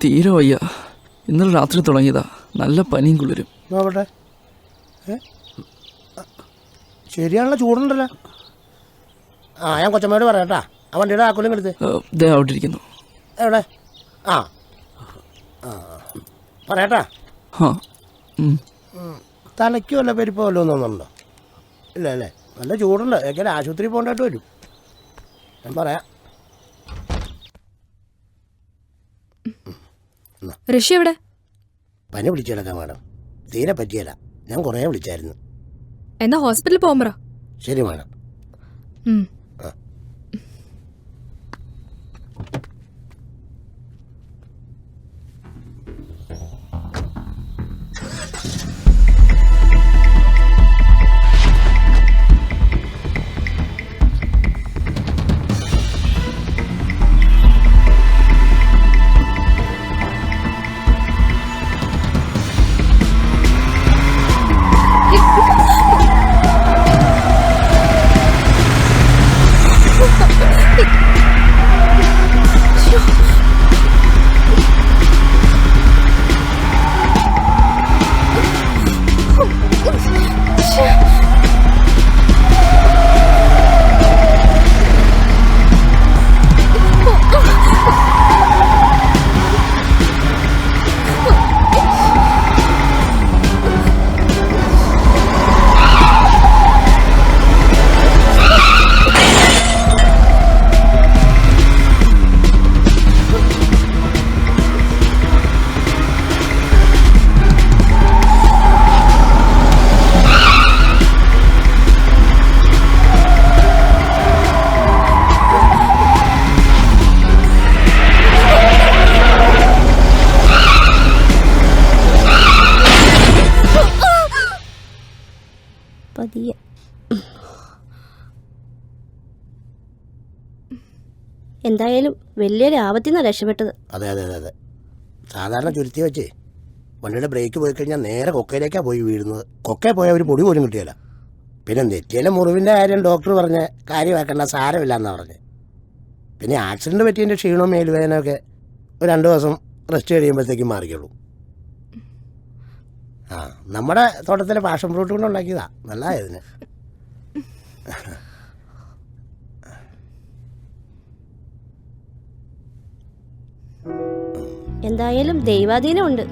തീരെ വയ്യ. ഇന്നലെ രാത്രി തുടങ്ങിയതാ. നല്ല പനിയും കുളിരും.
നോക്കട്ടെ. ശരിയാണല്ലോ, ചൂടുണ്ടല്ലോ. ആ, ഞാൻ കൊച്ചമ്മയോട് പറയാട്ടാ. ആ വണ്ടിയുടെ ആക്കുലും എടുത്ത്
ദേ അവിടെ ഇരിക്കുന്നു.
എവിടെ? ആ പറയാട്ടാ. തലയ്ക്ക് വല്ല പെരുപ്പോ വല്ലതും തോന്നുന്നുണ്ടോ? ഇല്ല അല്ലേ? നല്ല ചൂടുണ്ട്. എങ്ങനെ ആശുപത്രി പോകേണ്ടതായിട്ട് വരും. ഞാൻ പറയാം.
ഋഷി എവിടെ?
പനി പിടിച്ചെടുക്കാം മാഡം. തീരെ പറ്റിയല്ല. ഞാൻ കുറേ വിളിച്ചായിരുന്നു.
എന്നാ ഹോസ്പിറ്റലിൽ പോകുമ്പോ.
ശരി മാഡം.
എന്തായാലും വലിയൊരു ആപത്തിൽ നിന്നാണ് രക്ഷപ്പെട്ടത്.
അതെ അതെ അതെ അതെ. സാധാരണ ചുരുത്തി വെച്ച് വണ്ടിയുടെ ബ്രേക്ക് പോയി കഴിഞ്ഞാൽ നേരെ കൊക്കയിലേക്കാണ് പോയി വീഴുന്നത്. കൊക്കയിൽ പോയാൽ ഒരു പൊടി പോലും കിട്ടിയില്ല. പിന്നെ നെറ്റിയിലെ മുറിവിൻ്റെ കാര്യം ഡോക്ടർ പറഞ്ഞ് കാര്യമാക്കേണ്ട, സാരമില്ല എന്നാണ് പറഞ്ഞത്. പിന്നെ ആക്സിഡൻറ്റ് പറ്റിയതിൻ്റെ ക്ഷീണവും മേലുവേദനയൊക്കെ ഒരു 2 ദിവസം റെസ്റ്റ് കഴിയുമ്പോഴത്തേക്കും മാറിക്കുള്ളൂ. ആ, നമ്മുടെ തോട്ടത്തിലെ പാഷൻ ഫ്രൂട്ട് കൊണ്ട് ഉണ്ടാക്കിയതാ, നല്ലതായതിന്.
എന്തായാലും ദൈവാധീനമുണ്ട്.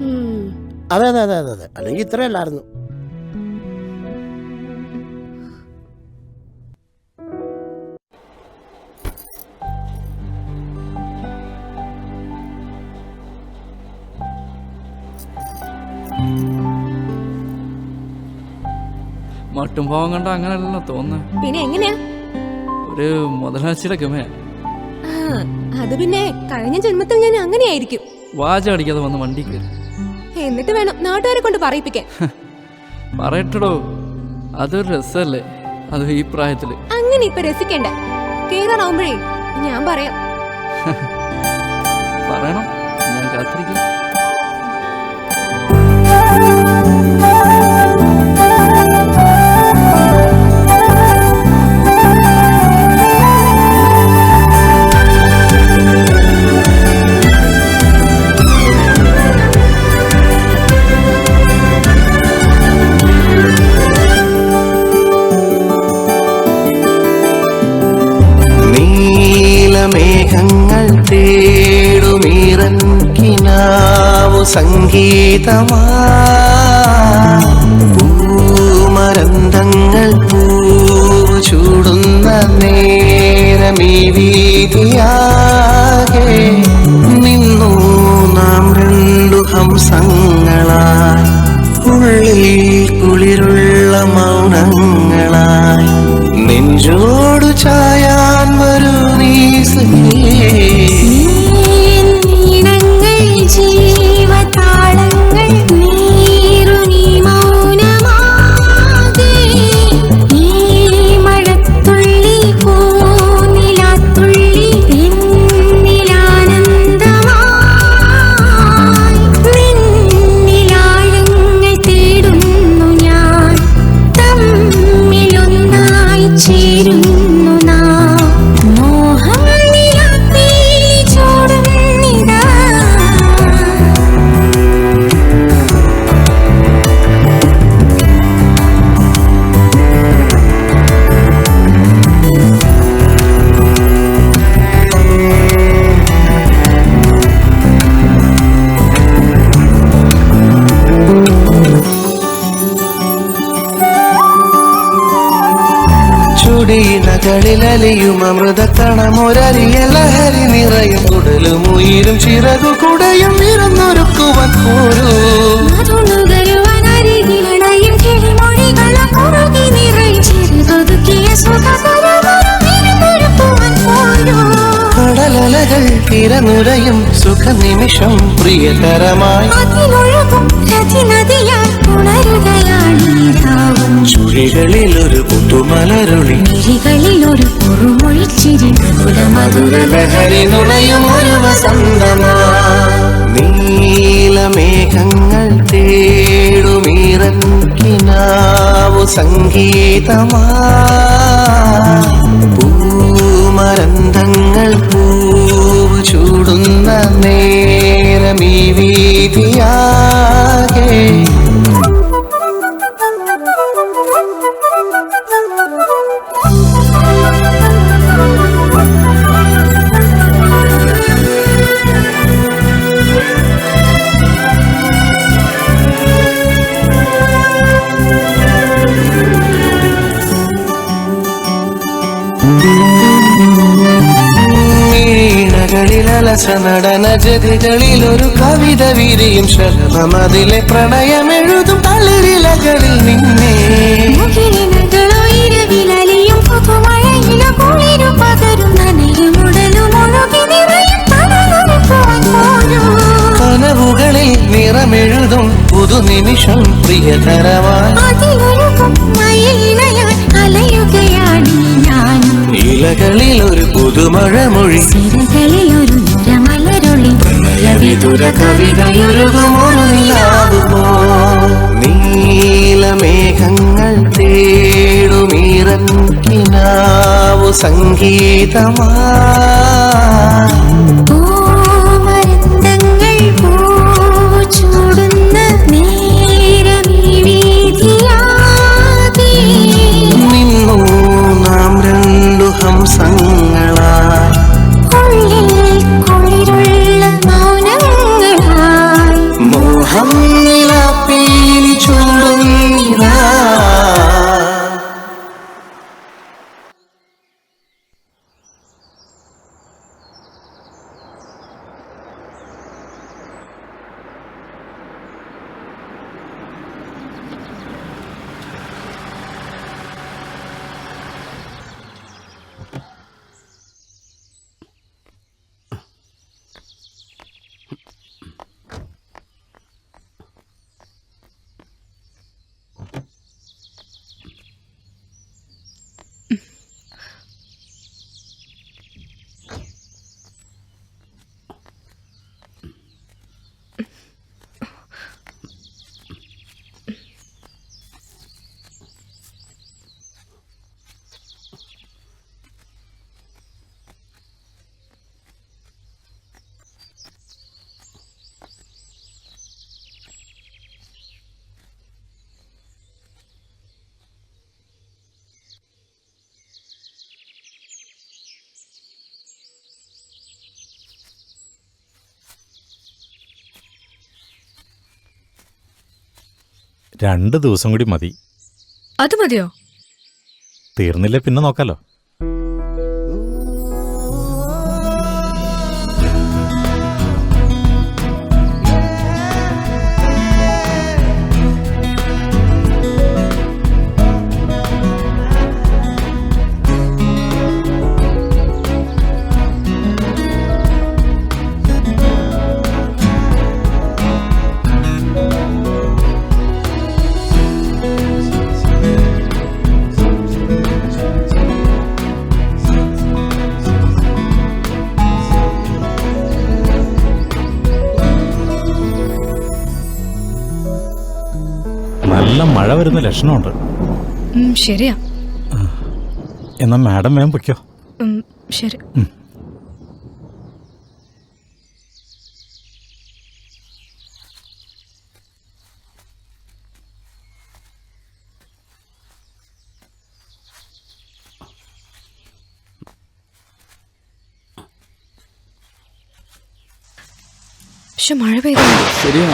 അതെ അതെ അതെ അതെ അതെ, അല്ലെങ്കിൽ ഇത്രയല്ലായിരുന്നു.
മട്ടും ഭാവം കണ്ട അങ്ങനെയല്ലോ തോന്നുന്നത്.
പിന്നെ എങ്ങനെയാ?
ഒരു മുതലാഴ്ചയുടെ ഗമയാ.
അത് പിന്നെ കഴിഞ്ഞ ജന്മത്തിൽ ഞാൻ അങ്ങനെയായിരിക്കും.
വാച അടിക്കാതെ വന്ന് വണ്ടി കയറി.
എന്നിട്ട് വേണം നാട്ടുകാരെ കൊണ്ട് പറയിപ്പിക്കാൻ.
പറയട്ടടോ, അതൊരു രസല്ലേ, അത് ഈ പ്രായത്തില്.
അങ്ങനെ ഇപ്പൊ രസിക്കണ്ട. കേറാറാവുമ്പോഴേ ഞാൻ പറയാം.
പറയണം, ഞാൻ കാത്തിരിക്കും.
മേഘങ്ങൾ തേടുമീറൻ കിനാവു സംഗീതമാ, പൂമരന്തങ്ങൾ പൂവ് ചൂടുന്ന നേരമീ വീതിയാകെ നിന്നു നാം 2 ഹംസങ്ങളായി, ഉള്ളിൽ കുളിരുള്ള മൗനങ്ങളായി, നെഞ്ചോടു ചായാൻ വരൂ നീ
ജീവതാളങ്ങൾ നീറുനീ മൗനമാകെ, ഈ മഴത്തുള്ളി പൂനിലാത്തുള്ളി എന്നിലാനന്ദമായി, നിന്നിലാഴങ്ങൾ തേടുന്നു ഞാൻ, തമ്മിലൊന്നായി ചേരുന്നു നാം, മോഹം നിലാപ്പേലി ചോടുന്നിതാ.
ചുടിയിണകളിലലിയും അമൃതക്കണമൊരരിയ ലഹരി നിറയും, കുടലും ഉയിരും ചിറകു കുടയും വിരുന്നൊരുക്കുവാൻ പോരൂ. കടലലകൾ തിരനുരയും സുഖനിമിഷം പ്രിയതരമായി, ചുഴികളിൽ ഒരു പുതുമലരുളി,
ഒരു പൊറുമൊഴിച്ചിരി,
മധുരലഹരി നുണയും ഒരു വസന്തമാ, നീലമേഘങ്ങൾ തേടുമീറൻ കിനാവു സംഗീതമാ, പൂമരന്തങ്ങൾ പൂവ് ചൂടുന്ന നേരമീ വീതിയാകെ. നടന ജതികളിൽ ഒരു കവിത വിരിയും ശലഭമതിലെ പ്രണയമെഴുതും തളിരിലകളിൽ നിന്നെ, കനവുകളിൽ നിറമെഴുതും പുതുനിമിഷം പ്രിയതരമായി, ഇലകളിൽ ഒരു പുതുമഴ മൊഴി
സിരകളിൽ ഒരു നിറമലരൊളി
പ്രണയവിതുര കവിതയൊരുകുമൊരു നിലാവുമോ നീലമേഘങ്ങൾ തേടുമീറൻ കിനാവു സംഗീതമാ
പൂമരന്തങ്ങൾ പൂവ് ചൂടുന്ന നേരമീ വീഥിയാകെ
നിന്നു നാം രണ്ടു ഹംസങ്ങളായി
ഉള്ളിൽ കുളിരുള്ള മൗനങ്ങളായി
മോഹം നിലാപ്പീലി ചൂടുന്നിതാ
രണ്ട് ദിവസം കൂടി മതി.
അത് മതിയോ?
തീർന്നില്ലേ പിന്നെ നോക്കാലോ. നല്ല മഴ വരുന്ന ലക്ഷണമുണ്ട്.
ശരിയാ.
എന്നാ മാഡം വേഗം പൊയ്ക്കോ.
ശരി. മഴ പെയ്തു.
ശരിയാ.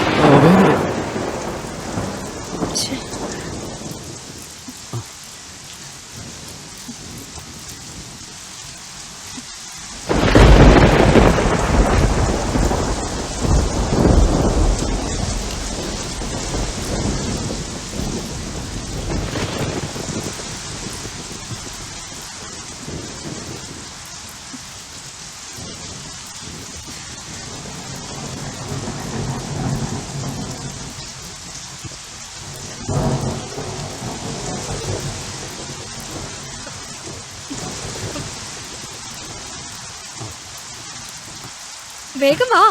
വേഗം വാ.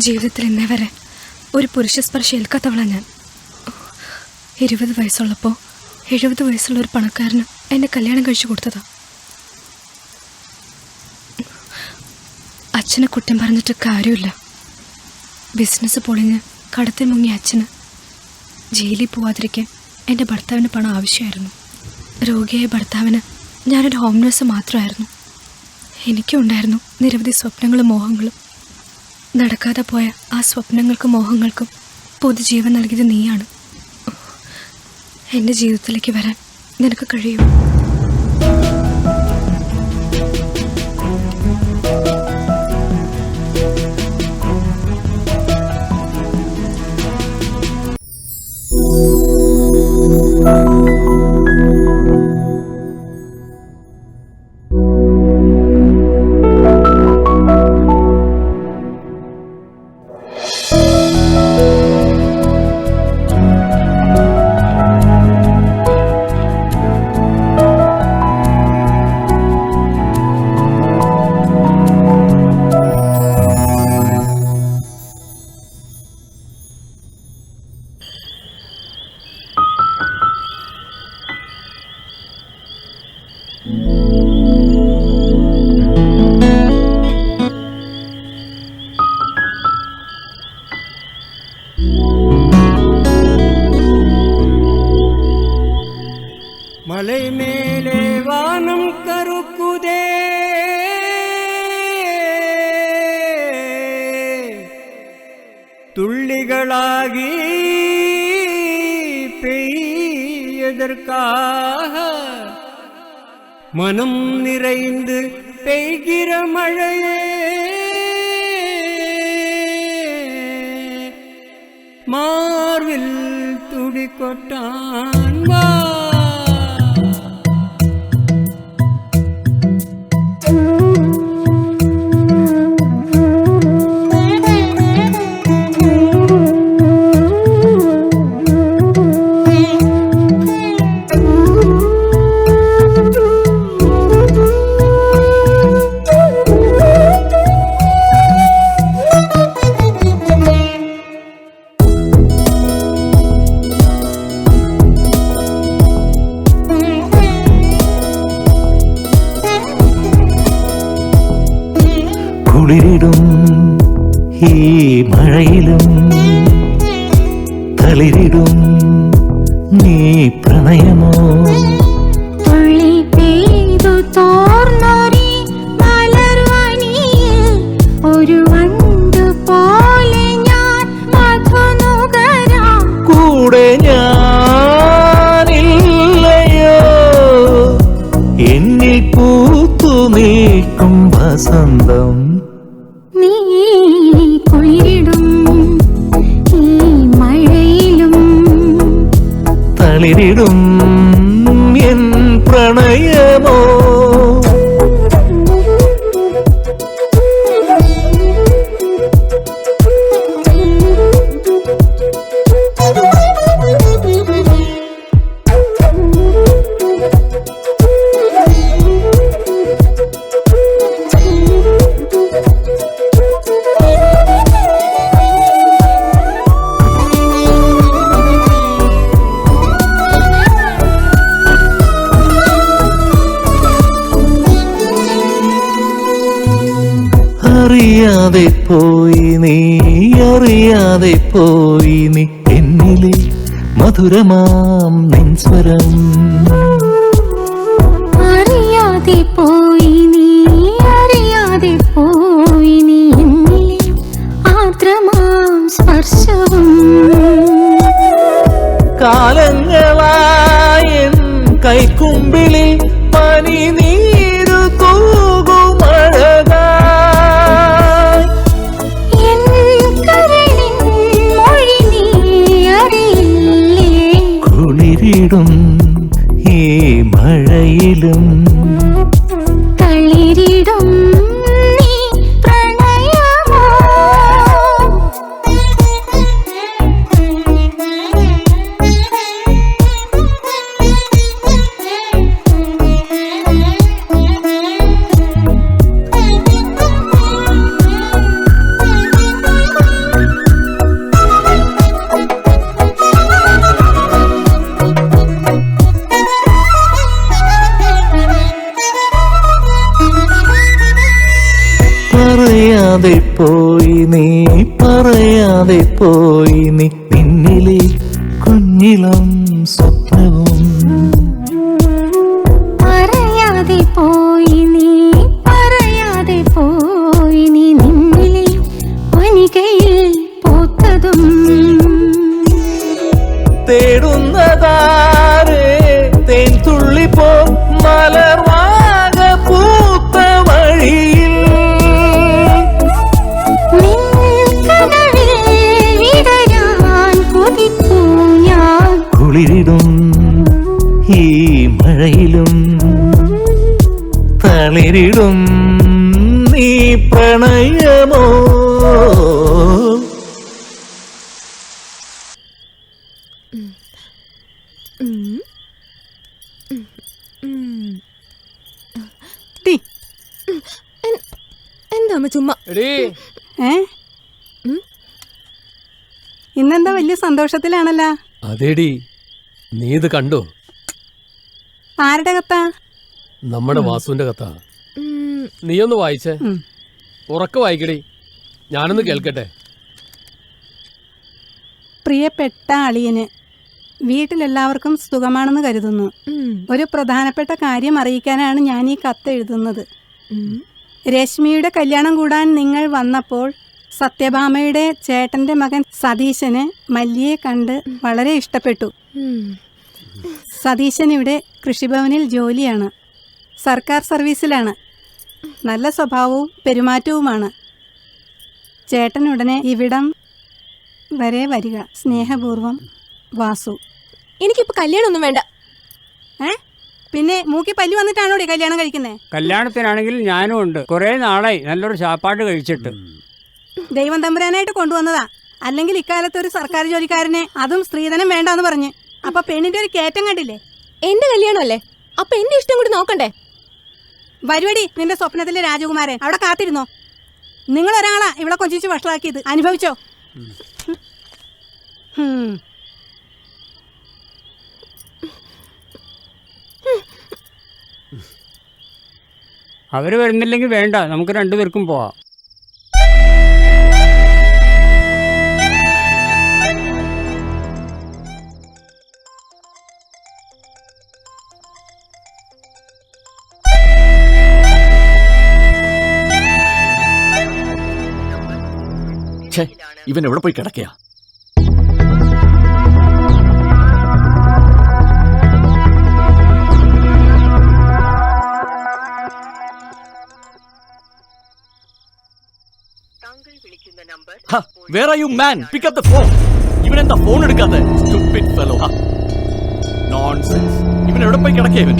ജീവിതത്തിൽ ഇന്നേ വരെ ഒരു പുരുഷ സ്പർശം ഏൽക്കാത്തവളാണ് ഞാൻ. 20 വയസ്സുള്ളപ്പോൾ
70 വയസ്സുള്ള ഒരു പണക്കാരന് എന്നെ കല്യാണം കഴിച്ചു കൊടുത്തതാ. അച്ഛനെ കുറ്റം പറഞ്ഞിട്ട് കാര്യമില്ല. ബിസിനസ് പൊളിഞ്ഞ് കടത്തിൽ മുങ്ങിയ അച്ഛന് ജയിലിൽ പോവാതിരിക്കാൻ എൻ്റെ ഭർത്താവിന് പണം ആവശ്യമായിരുന്നു. രോഗിയായ ഭർത്താവിന് ഞാനൊരു ഹോം നേഴ്സ് മാത്രമായിരുന്നു. എനിക്കും ഉണ്ടായിരുന്നു നിരവധി സ്വപ്നങ്ങളും മോഹങ്ങളും. നടക്കാതെ പോയ ആ സ്വപ്നങ്ങൾക്കും മോഹങ്ങൾക്കും പുതുജീവൻ നൽകിയത് നീയാണ്. എൻ്റെ ജീവിതത്തിലേക്ക് വരാൻ നിനക്ക് കഴിയും.
மலை மேலே வானம் கருக்குதே, துள்ளிகளாகி பெய்யதற்காக மனம் நிறைந்து பெய்கிற மழையே மார்பில் துடி கொட்டான் வா.
കുളിരിടും ഈ മഴയിലും തളിരിടും നീ പ്രണയമോ,
തുള്ളി പെയ്തു തോർന്നൊരി മലർവനിയിൽ ഒരു വണ്ടു പോലെ ഞാൻ മധുനുകരാം.
കൂടെ ഞാനില്ലയോ എന്നിൽ പൂത്തു നിൽക്കും വസന്തം.
നീ കുളിരിടും ഈ മഴയിലും
തളിരിടും എൻ പ്രണയമോ. അറിയാതെ പോയി നീ, അറിയാതെ പോയി നീ എന്നിലെ മധുരമാം നിൻ സ്വരം.
അറിയാതെ പോയി നീ, അറിയാതെ പോയി നീ എന്നിലെ ആർദ്രമാം സ്പർശവും.
കാലങ്ങളായ കൈക്കുമ്പിളിൽ പനി നീരു തൂകുമഴകാ. കുളിരിടും ഈ മഴയിലും
തളിരിടും നീ പ്രണയമോ.
അറിയാതെ പോയി നീ പറയാതെ പോയി നീ പിന്നിലെ കുഞ്ഞിളം സ്വപ്നവും
പറയാതെ പോയി നീ പറയാതെ പോയി നീ നിന്നിലെ വനികയിൽ പൂത്തതും
തേടുന്നതാരേ തേൻ തുള്ളി പോ മലർവാക പൂത്ത വഴിയിൽ കുളിരിടും ഈ മഴയിലും തളിരിടും നീ പ്രണയമോ
എന്താ ചുമ്മാ
ഇന്നെന്താ വലിയ സന്തോഷത്തിലാണല്ലോ.
അതേടി, നീ ഇത് കണ്ടോ?
ആരുടെ കത്താ?
നമ്മുടെ വാസുവിന്റെ കത്താ. നീയൊന്ന് വായിച്ചേ. ഉറക്കെ വായിക്കടി, ഞാനൊന്ന് കേൾക്കട്ടെ.
പ്രിയപ്പെട്ട അളിയന്, വീട്ടിലെല്ലാവർക്കും സുഖമാണെന്ന് കരുതുന്നു. ഒരു പ്രധാനപ്പെട്ട കാര്യം അറിയിക്കാനാണ് ഞാൻ ഈ കത്ത് എഴുതുന്നത്. രശ്മിയുടെ കല്യാണം കൂടാൻ നിങ്ങൾ വന്നപ്പോൾ സത്യഭാമയുടെ ചേട്ടന്റെ മകൻ സതീശന് മല്ലിയെ കണ്ട് വളരെ ഇഷ്ടപ്പെട്ടു. സതീശൻ ഇവിടെ കൃഷിഭവനിൽ ജോലിയാണ്. സർക്കാർ സർവീസിലാണ്. നല്ല സ്വഭാവവും പെരുമാറ്റവുമാണ്. ചേട്ടൻ ഉടനെ ഇവിടം വരെ വരിക. സ്നേഹപൂർവം, വാസു.
എനിക്കിപ്പോ കല്യാണമൊന്നും വേണ്ട.
പിന്നെ മൂക്കി പല്ലി വന്നിട്ടാണോ കല്യാണം കഴിക്കുന്നേ?
കല്യാണത്തിനാണെങ്കിൽ ഞാനും ഉണ്ട്. കുറെ നാളായി നല്ലൊരു ചാപ്പാട് കഴിച്ചിട്ട്.
ദൈവം തമ്പുരാനായിട്ട് കൊണ്ടുവന്നതാ. അല്ലെങ്കിൽ ഇക്കാലത്ത് ഒരു സർക്കാർ ജോലിക്കാരനെ, അതും സ്ത്രീധനം വേണ്ടാന്ന് പറഞ്ഞ്. അപ്പൊ പെണ്ണിന്റെ ഒരു കയറ്റം കണ്ടില്ലേ?
എന്റെ കല്യാണമല്ലേ, അപ്പൊ എന്റെ ഇഷ്ടം കൂടി നോക്കണ്ടേ?
വരുവടി നിന്റെ സ്വപ്നത്തിലെ രാജകുമാരൻ. അവിടെ കാത്തിരുന്നോ. നിങ്ങൾ ഒരാളാ ഇവിടെ കൊഞ്ചിച്ച് വഷളാക്കിയത്. അനുഭവിച്ചോ.
അവര് വരുന്നില്ലെങ്കിൽ വേണ്ട, നമുക്ക് രണ്ടുപേർക്കും പോവാം.
ഇവൻ എവിടെ പോയി കിടക്കുക? Where are you, man? Pick up the phone. ഇവനെന്താ ഫോൺ എടുക്കാതെ? Stupid fellow. Nonsense. ഇവൻ എവിടെ പോയി കിടക്കുക? ഇവൻ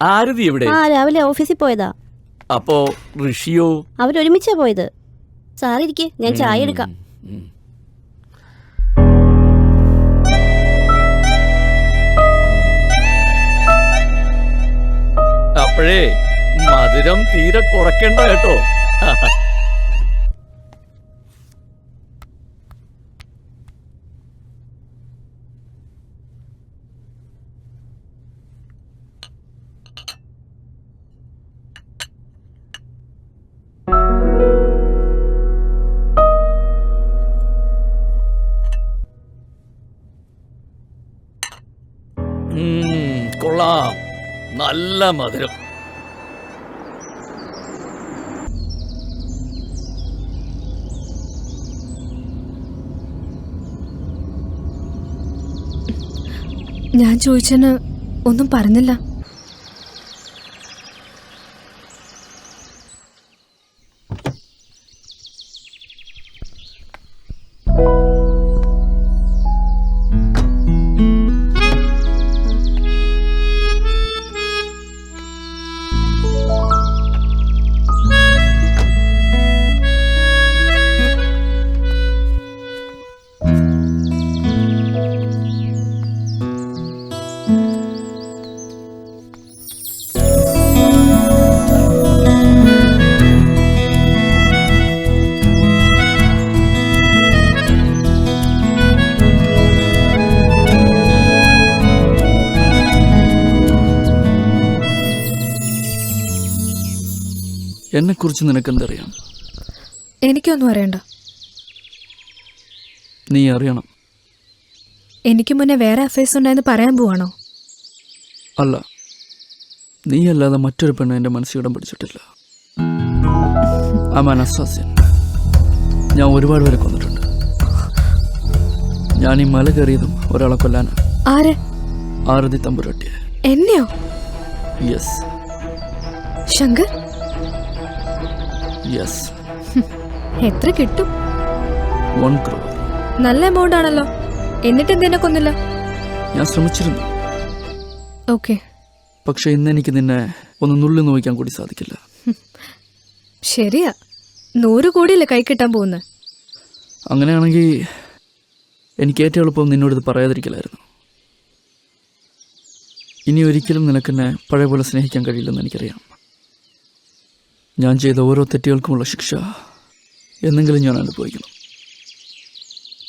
ആരതി എവിടെ?
രാവിലെ ഓഫീസിൽ പോയതാ.
അപ്പോ ഋഷിയോ?
അവരൊരുമിച്ചാ പോയത്. സാറിരിക്കെ, ഞാൻ ചായ എടുക്കാം.
അപ്പോഴേ മധുരം തീരെ കുറയ്ക്കണ്ട കേട്ടോ. കൊള്ളാം, നല്ല മധുരം.
ഞാൻ ചോദിച്ചതിന് ഒന്നും പറഞ്ഞില്ല.
എന്നെക്കുറിച്ച് നിനക്കെന്തറിയാം?
എനിക്കൊന്നും അറിയണ്ട.
നീ അറിയണം.
എനിക്ക് മുന്നേ വേറെ അഫയേഴ്സ് ഉണ്ടായെന്ന് പറയാൻ പോവാണോ?
അല്ല, നീ അല്ലാതെ മറ്റൊരു പെണ്ണ് എൻ്റെ മനസ്സിലിടം പിടിച്ചിട്ടില്ല. I'm an assassin. ഞാൻ ഒരുപാട് പേരെ കൊന്നിട്ടുണ്ട്. ഞാൻ ഈ മല കയറിയതും ഒരാളെ കൊല്ലാനാണ്.
ആരെ?
ആരതി തമ്പുരാട്ടിയെ.
എന്നെയോ?
യെസ്.
ശങ്കർ?
യെസ്.
എത്ര കിട്ടും?
1 crore.
നല്ല എമൗണ്ട് ആണല്ലോ. എന്നിട്ട് എന്തിനെ കൊന്നില്ല?
ഞാൻ ശ്രമിച്ചിരുന്നു.
ഓക്കെ.
പക്ഷെ ഇന്ന് എനിക്ക് നിന്നെ ഒന്ന് നുള്ളി നോക്കാൻ കൂടി സാധിക്കില്ല.
ശരിയാ, 100 കോടിയല്ലേ കൈ കിട്ടാൻ പോകുന്നത്.
അങ്ങനെയാണെങ്കിൽ എനിക്ക് ഏറ്റവും എളുപ്പം നിന്നോടിത് പറയാതിരിക്കലായിരുന്നു. ഇനി ഒരിക്കലും നിനക്കെന്നെ പഴയ പോലെ സ്നേഹിക്കാൻ കഴിയില്ലെന്ന് എനിക്കറിയാം. ഞാൻ ചെയ്ത ഓരോ തെറ്റുകൾക്കുമുള്ള ശിക്ഷ എന്നെങ്കിലും ഞാൻ അനുഭവിക്കണം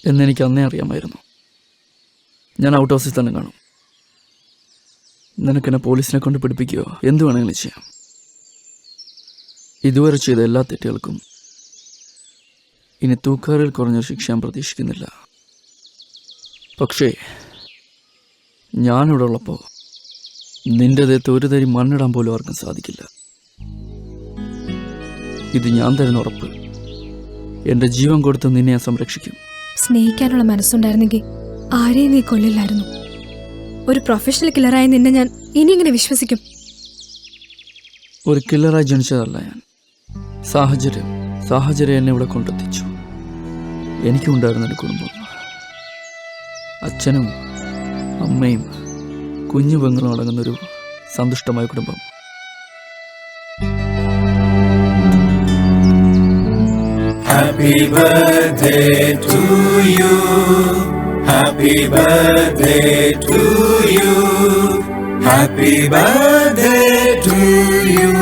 എന്നെനിക്ക് അന്നേ അറിയാമായിരുന്നു. ഞാൻ ഔട്ട് ഹൗസിൽ തന്നെ കാണും. നിനക്കെന്നെ പോലീസിനെ കൊണ്ട് പിടിപ്പിക്കുകയോ എന്തു വേണമെങ്കിലും ചെയ്യാം. ഇതുവരെ ചെയ്ത എല്ലാ തെറ്റുകൾക്കും ഇനി തൂക്കാറിൽ കുറഞ്ഞ ശിക്ഷ ഞാൻ പ്രതീക്ഷിക്കുന്നില്ല. പക്ഷേ ഞാനിവിടെ ഉള്ളപ്പോൾ നിന്റെ ദേഹത്ത് ഒരു തരി മണ്ണിടാൻ പോലും ആർക്കും സാധിക്കില്ല. ഇത് ഞാൻ തരുന്ന ഉറപ്പ്. എൻ്റെ ജീവൻ കൊടുത്ത് നിന്നെ ഞാൻ സംരക്ഷിക്കും.
സ്നേഹിക്കാനുള്ള മനസ്സുണ്ടായിരുന്നെങ്കിൽ ആരെയും നീ കൊല്ലില്ലായിരുന്നു. ഒരു പ്രൊഫഷണൽ കില്ലറായ നിന്നെ ഞാൻ ഇനി ഇങ്ങനെ വിശ്വസിക്കും?
ഒരു കില്ലറായി ജനിച്ചതല്ല ഞാൻ. സാഹചര്യം എന്നെ ഇവിടെ കൊണ്ടെത്തിച്ചു. എനിക്കുണ്ടായിരുന്നൊരു കുടുംബം. അച്ഛനും അമ്മയും കുഞ്ഞു പെങ്ങളും അടങ്ങുന്നൊരു സന്തുഷ്ടമായ കുടുംബം.
Happy birthday to you. Happy birthday to you. Happy birthday to you.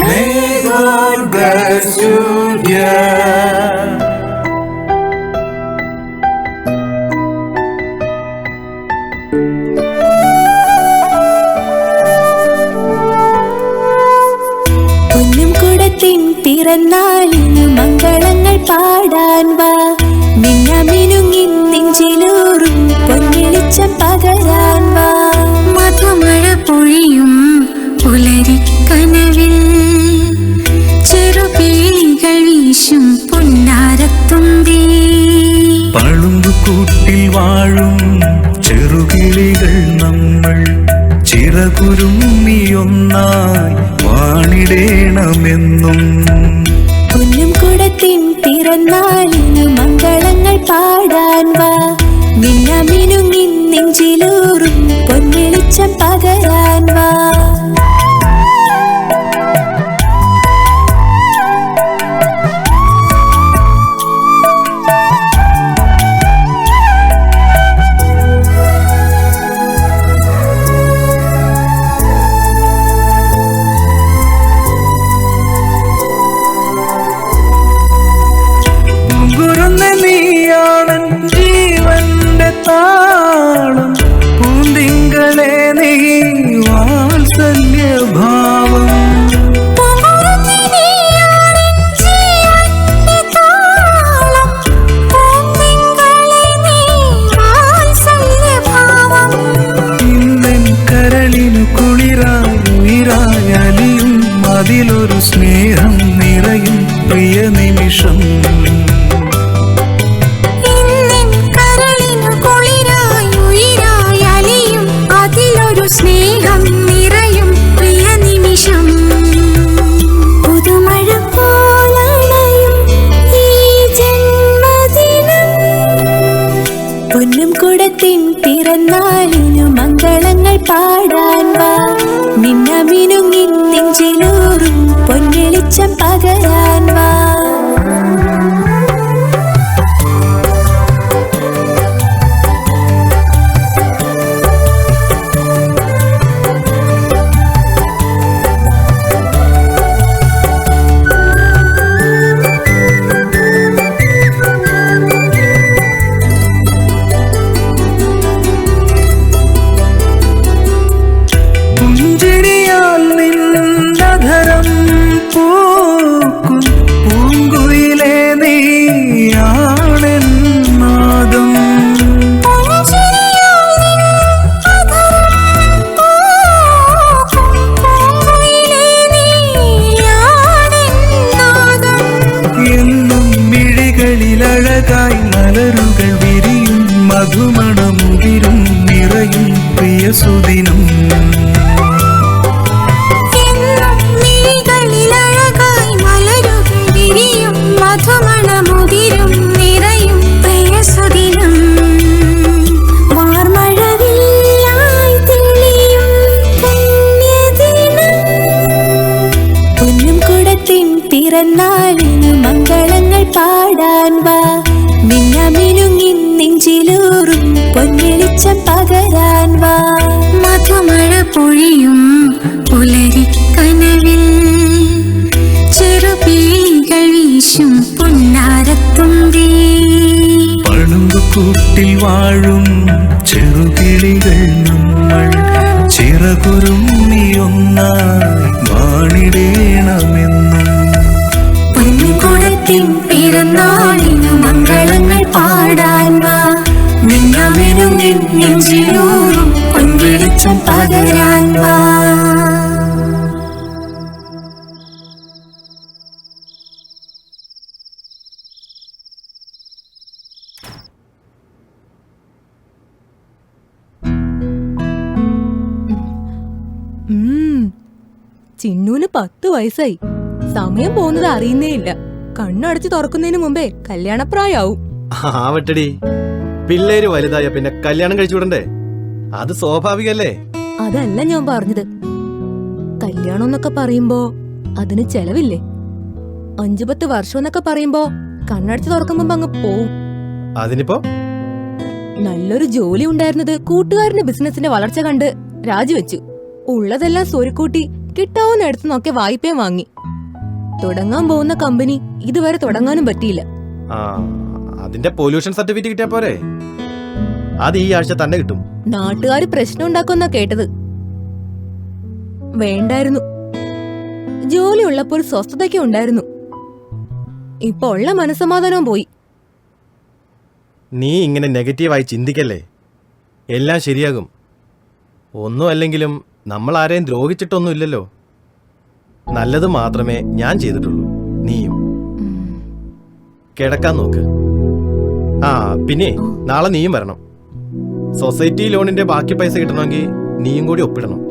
May God bless you, dear.
പിറന്നാളിനു മംഗളങ്ങൾ പാടാൻ വാ. മിന്നമിനുങ്ങി നെഞ്ചിലൂറും പൊന്നെളിച്ചം പകരാൻ വാ. മധുമഴ പൊഴിയും പുലരിക്കനവിൽ ചെറുപേളികൾ വീശും പൊന്നാരത്തുമ്പി.
പളുങ്കുകൂട്ടിൽ വാഴും ചെറുകിളികൾ നമ്മൾ ചിറകുരുമ്മിയൊന്നായി വാണിടേണമെന്നും.
പൊന്നും കുടത്തിൻ പിറന്നാളിനു മംഗളങ്ങൾ പാടാൻ വാ. മിന്നമിനുങ്ങി നെഞ്ചിലൂറും പൊന്നെളിച്ചം പകരാൻ വാ.
ജീവന്റെ താളം പൂന്തിങ്കളെ നീ വാത്സല്യഭാവം. ഇന്നൻ കരളിനു കുളിരായി ഉയരായി അലിയും അതിലൊരു സ്നേഹം നിറയും പ്രിയ നിമിഷം.
സ്നേഹം നിറയും പ്രിയ നിമിഷം. പുതുമഴ പോലണയും ഈ ജന്മദിനം. പൊന്നും കുടത്തിൻ പിറന്നാളിനു മംഗളങ്ങൾ പാടാൻ വാ. മിന്നമിനുങ്ങി നെഞ്ചിലൂറും പൊന്നെളിച്ചം പകരാൻ വാ.
സുദിനം.
പിറന്നാളിനു മംഗളങ്ങൾ പാടാൻ വാ, മിന്നമിനുങ്ങി നെഞ്ചിലൂറും പൊൻവെളിച്ചം പകരാൻ വാ. മധുമഴ പൊഴിയും പുലരിക്കനവിൽ ചെറുപീലികൾ വീശും പൊന്നാരത്തുമ്പി.
പളുങ്കുകൂട്ടിൽ വാഴും ചെറുകിളികൾ നമ്മൾ ചിറകുരുമ്മി ഒന്നായി വാണിടേണമെന്നും.
പൊൻകുടത്തിൻ പിറന്നാളിനു മംഗളങ്ങൾ പാടാൻ വാ, മിന്നമിനുങ്ങി നെഞ്ചിലൂറും പൊൻവെളിച്ചം പകരാൻ വാ.
ചിന്നൂന് 10 വയസ്സായി. സമയം പോകുന്നത് അറിയുന്നേ ഇല്ല. കണ്ണടച്ച് തുറക്കുന്നതിന് മുമ്പേ കല്യാണപ്രായാവും.
ആവട്ടടി, പിള്ളേര് വലുതായ പിന്നെ കല്യാണം കഴിച്ചു വിടണ്ടേ? അത് സ്വാഭാവികല്ലേ?
അതല്ല ഞാൻ പറഞ്ഞത്. കല്യാണം എന്നൊക്കെ പറയുമ്പോ അതിന് ചെലവില്ലേ? 5-10 വർഷം എന്നൊക്കെ പറയുമ്പോ കണ്ണടച്ച് തുറക്കുമ്പോ അങ്ങ് പോവും.
അതിനിപ്പോ
നല്ലൊരു ജോലി ഉണ്ടായിരുന്നത് കൂട്ടുകാരന്റെ ബിസിനസിന്റെ വളർച്ച കണ്ട് രാജിവെച്ചു. ഉള്ളതെല്ലാം സ്വരുക്കൂട്ടി കിട്ടാവുന്ന ഇടത്തുനിന്നൊക്കെ വായ്പയും വാങ്ങി. തുടങ്ങാൻ പോകുന്ന കമ്പനി ഇതുവരെ തുടങ്ങാനും പറ്റിയില്ല.
അതിന്റെ പൊല്യൂഷൻ സർട്ടിഫിക്കറ്റ് കിട്ടിയാ പോരെ? അത് ഈ ആഴ്ച തന്നെ കിട്ടും.
നാട്ടുകാര് പ്രശ്നം ഉണ്ടാക്കുമെന്നാ കേട്ടത്. വേണ്ടായിരുന്നു. ജോലി ഉള്ളപ്പോൾ ഒരു സ്വസ്ഥതയൊക്കെ ഉണ്ടായിരുന്നു. ഇപ്പൊ ഉള്ള മനസ്സമാധാനവും പോയി.
നീ ഇങ്ങനെ നെഗറ്റീവായി ചിന്തിക്കല്ലേ. എല്ലാം ശരിയാകും. ഒന്നും അല്ലെങ്കിലും നമ്മൾ ആരെയും ദ്രോഹിച്ചിട്ടൊന്നുമില്ലല്ലോ. നല്ലത് മാത്രമേ ഞാൻ ചെയ്തിട്ടുള്ളൂ. നീയും കിടക്കാൻ നോക്ക്. പിന്നെ നാളെ നീയും വരണം. സൊസൈറ്റി ലോണിന്റെ ബാക്കി പൈസ കിട്ടണമെങ്കിൽ നീയും കൂടി ഒപ്പിടണം.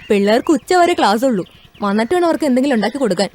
പിള്ളേർക്ക് ഉച്ചവരെ ക്ലാസ് ഉള്ളൂ. വന്നിട്ട് വേണം അവർക്ക് എന്തെങ്കിലും ഉണ്ടാക്കി കൊടുക്കാൻ.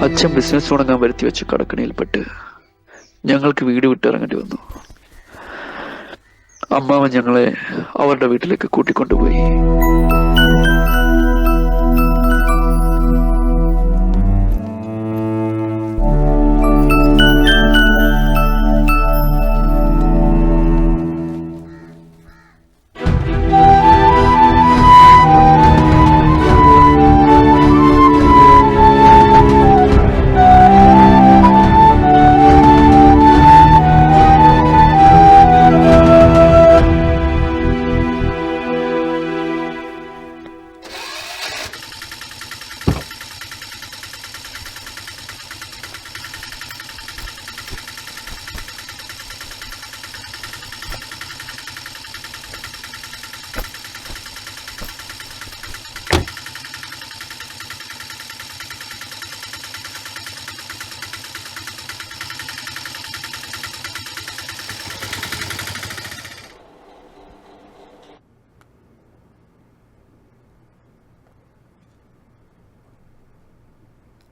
അച്ഛൻ ബിസിനസ് തുടങ്ങാൻ വരുത്തി വെച്ച് കടക്കണിയിൽപ്പെട്ട് ഞങ്ങൾക്ക് വീട് വിട്ടിറങ്ങേണ്ടി വന്നു. അമ്മാവൻ ഞങ്ങളെ അവരുടെ വീട്ടിലേക്ക് കൂട്ടിക്കൊണ്ടുപോയി.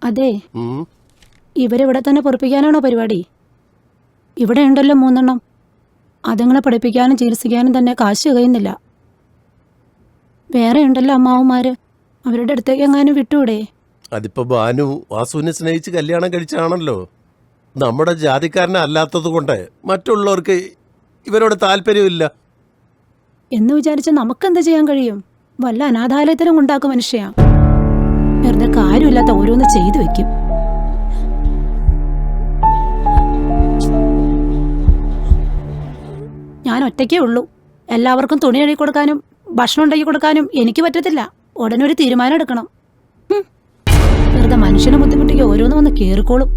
അതെ, ഇവരിവിടെ തന്നെ പൊറപ്പിക്കാനാണോ പരിപാടി? ഇവിടെ ഉണ്ടല്ലോ 3 എണ്ണം. അതുങ്ങളെ പഠിപ്പിക്കാനും ചികിത്സിക്കാനും തന്നെ കാശ് കഴിയുന്നില്ല. വേറെ ഉണ്ടല്ലോ അമ്മാവന്മാര്, അവരുടെ അടുത്തേക്ക് എങ്ങാനും വിട്ടൂടെ?
അതിപ്പോ ഭാനു വാസുവിനെ സ്നേഹിച്ച് കല്യാണം കഴിച്ചാണല്ലോ. നമ്മുടെ ജാതിക്കാരനെ അല്ലാത്തത് കൊണ്ട് മറ്റുള്ളവർക്ക് ഇവരോട് താല്പര്യമില്ല
എന്ന് വിചാരിച്ച് നമുക്കെന്ത് ചെയ്യാൻ കഴിയും? വല്ല അനാഥാലയത്തിനും ഉണ്ടാക്കും മനുഷ്യ. വെറുതെ കാര്യമില്ലാത്ത ഓരോന്ന് ചെയ്തു വെക്കും. ഞാൻ ഒറ്റയ്ക്കേ ഉള്ളൂ. എല്ലാവർക്കും തുണി കഴുകി കൊടുക്കാനും ഭക്ഷണം ഉണ്ടാക്കി കൊടുക്കാനും എനിക്ക് പറ്റത്തില്ല. ഉടനെ ഒരു തീരുമാനം എടുക്കണം. വെറുതെ മനുഷ്യനെ ബുദ്ധിമുട്ടിക്ക് ഓരോന്ന് വന്ന് കേറിക്കോളും.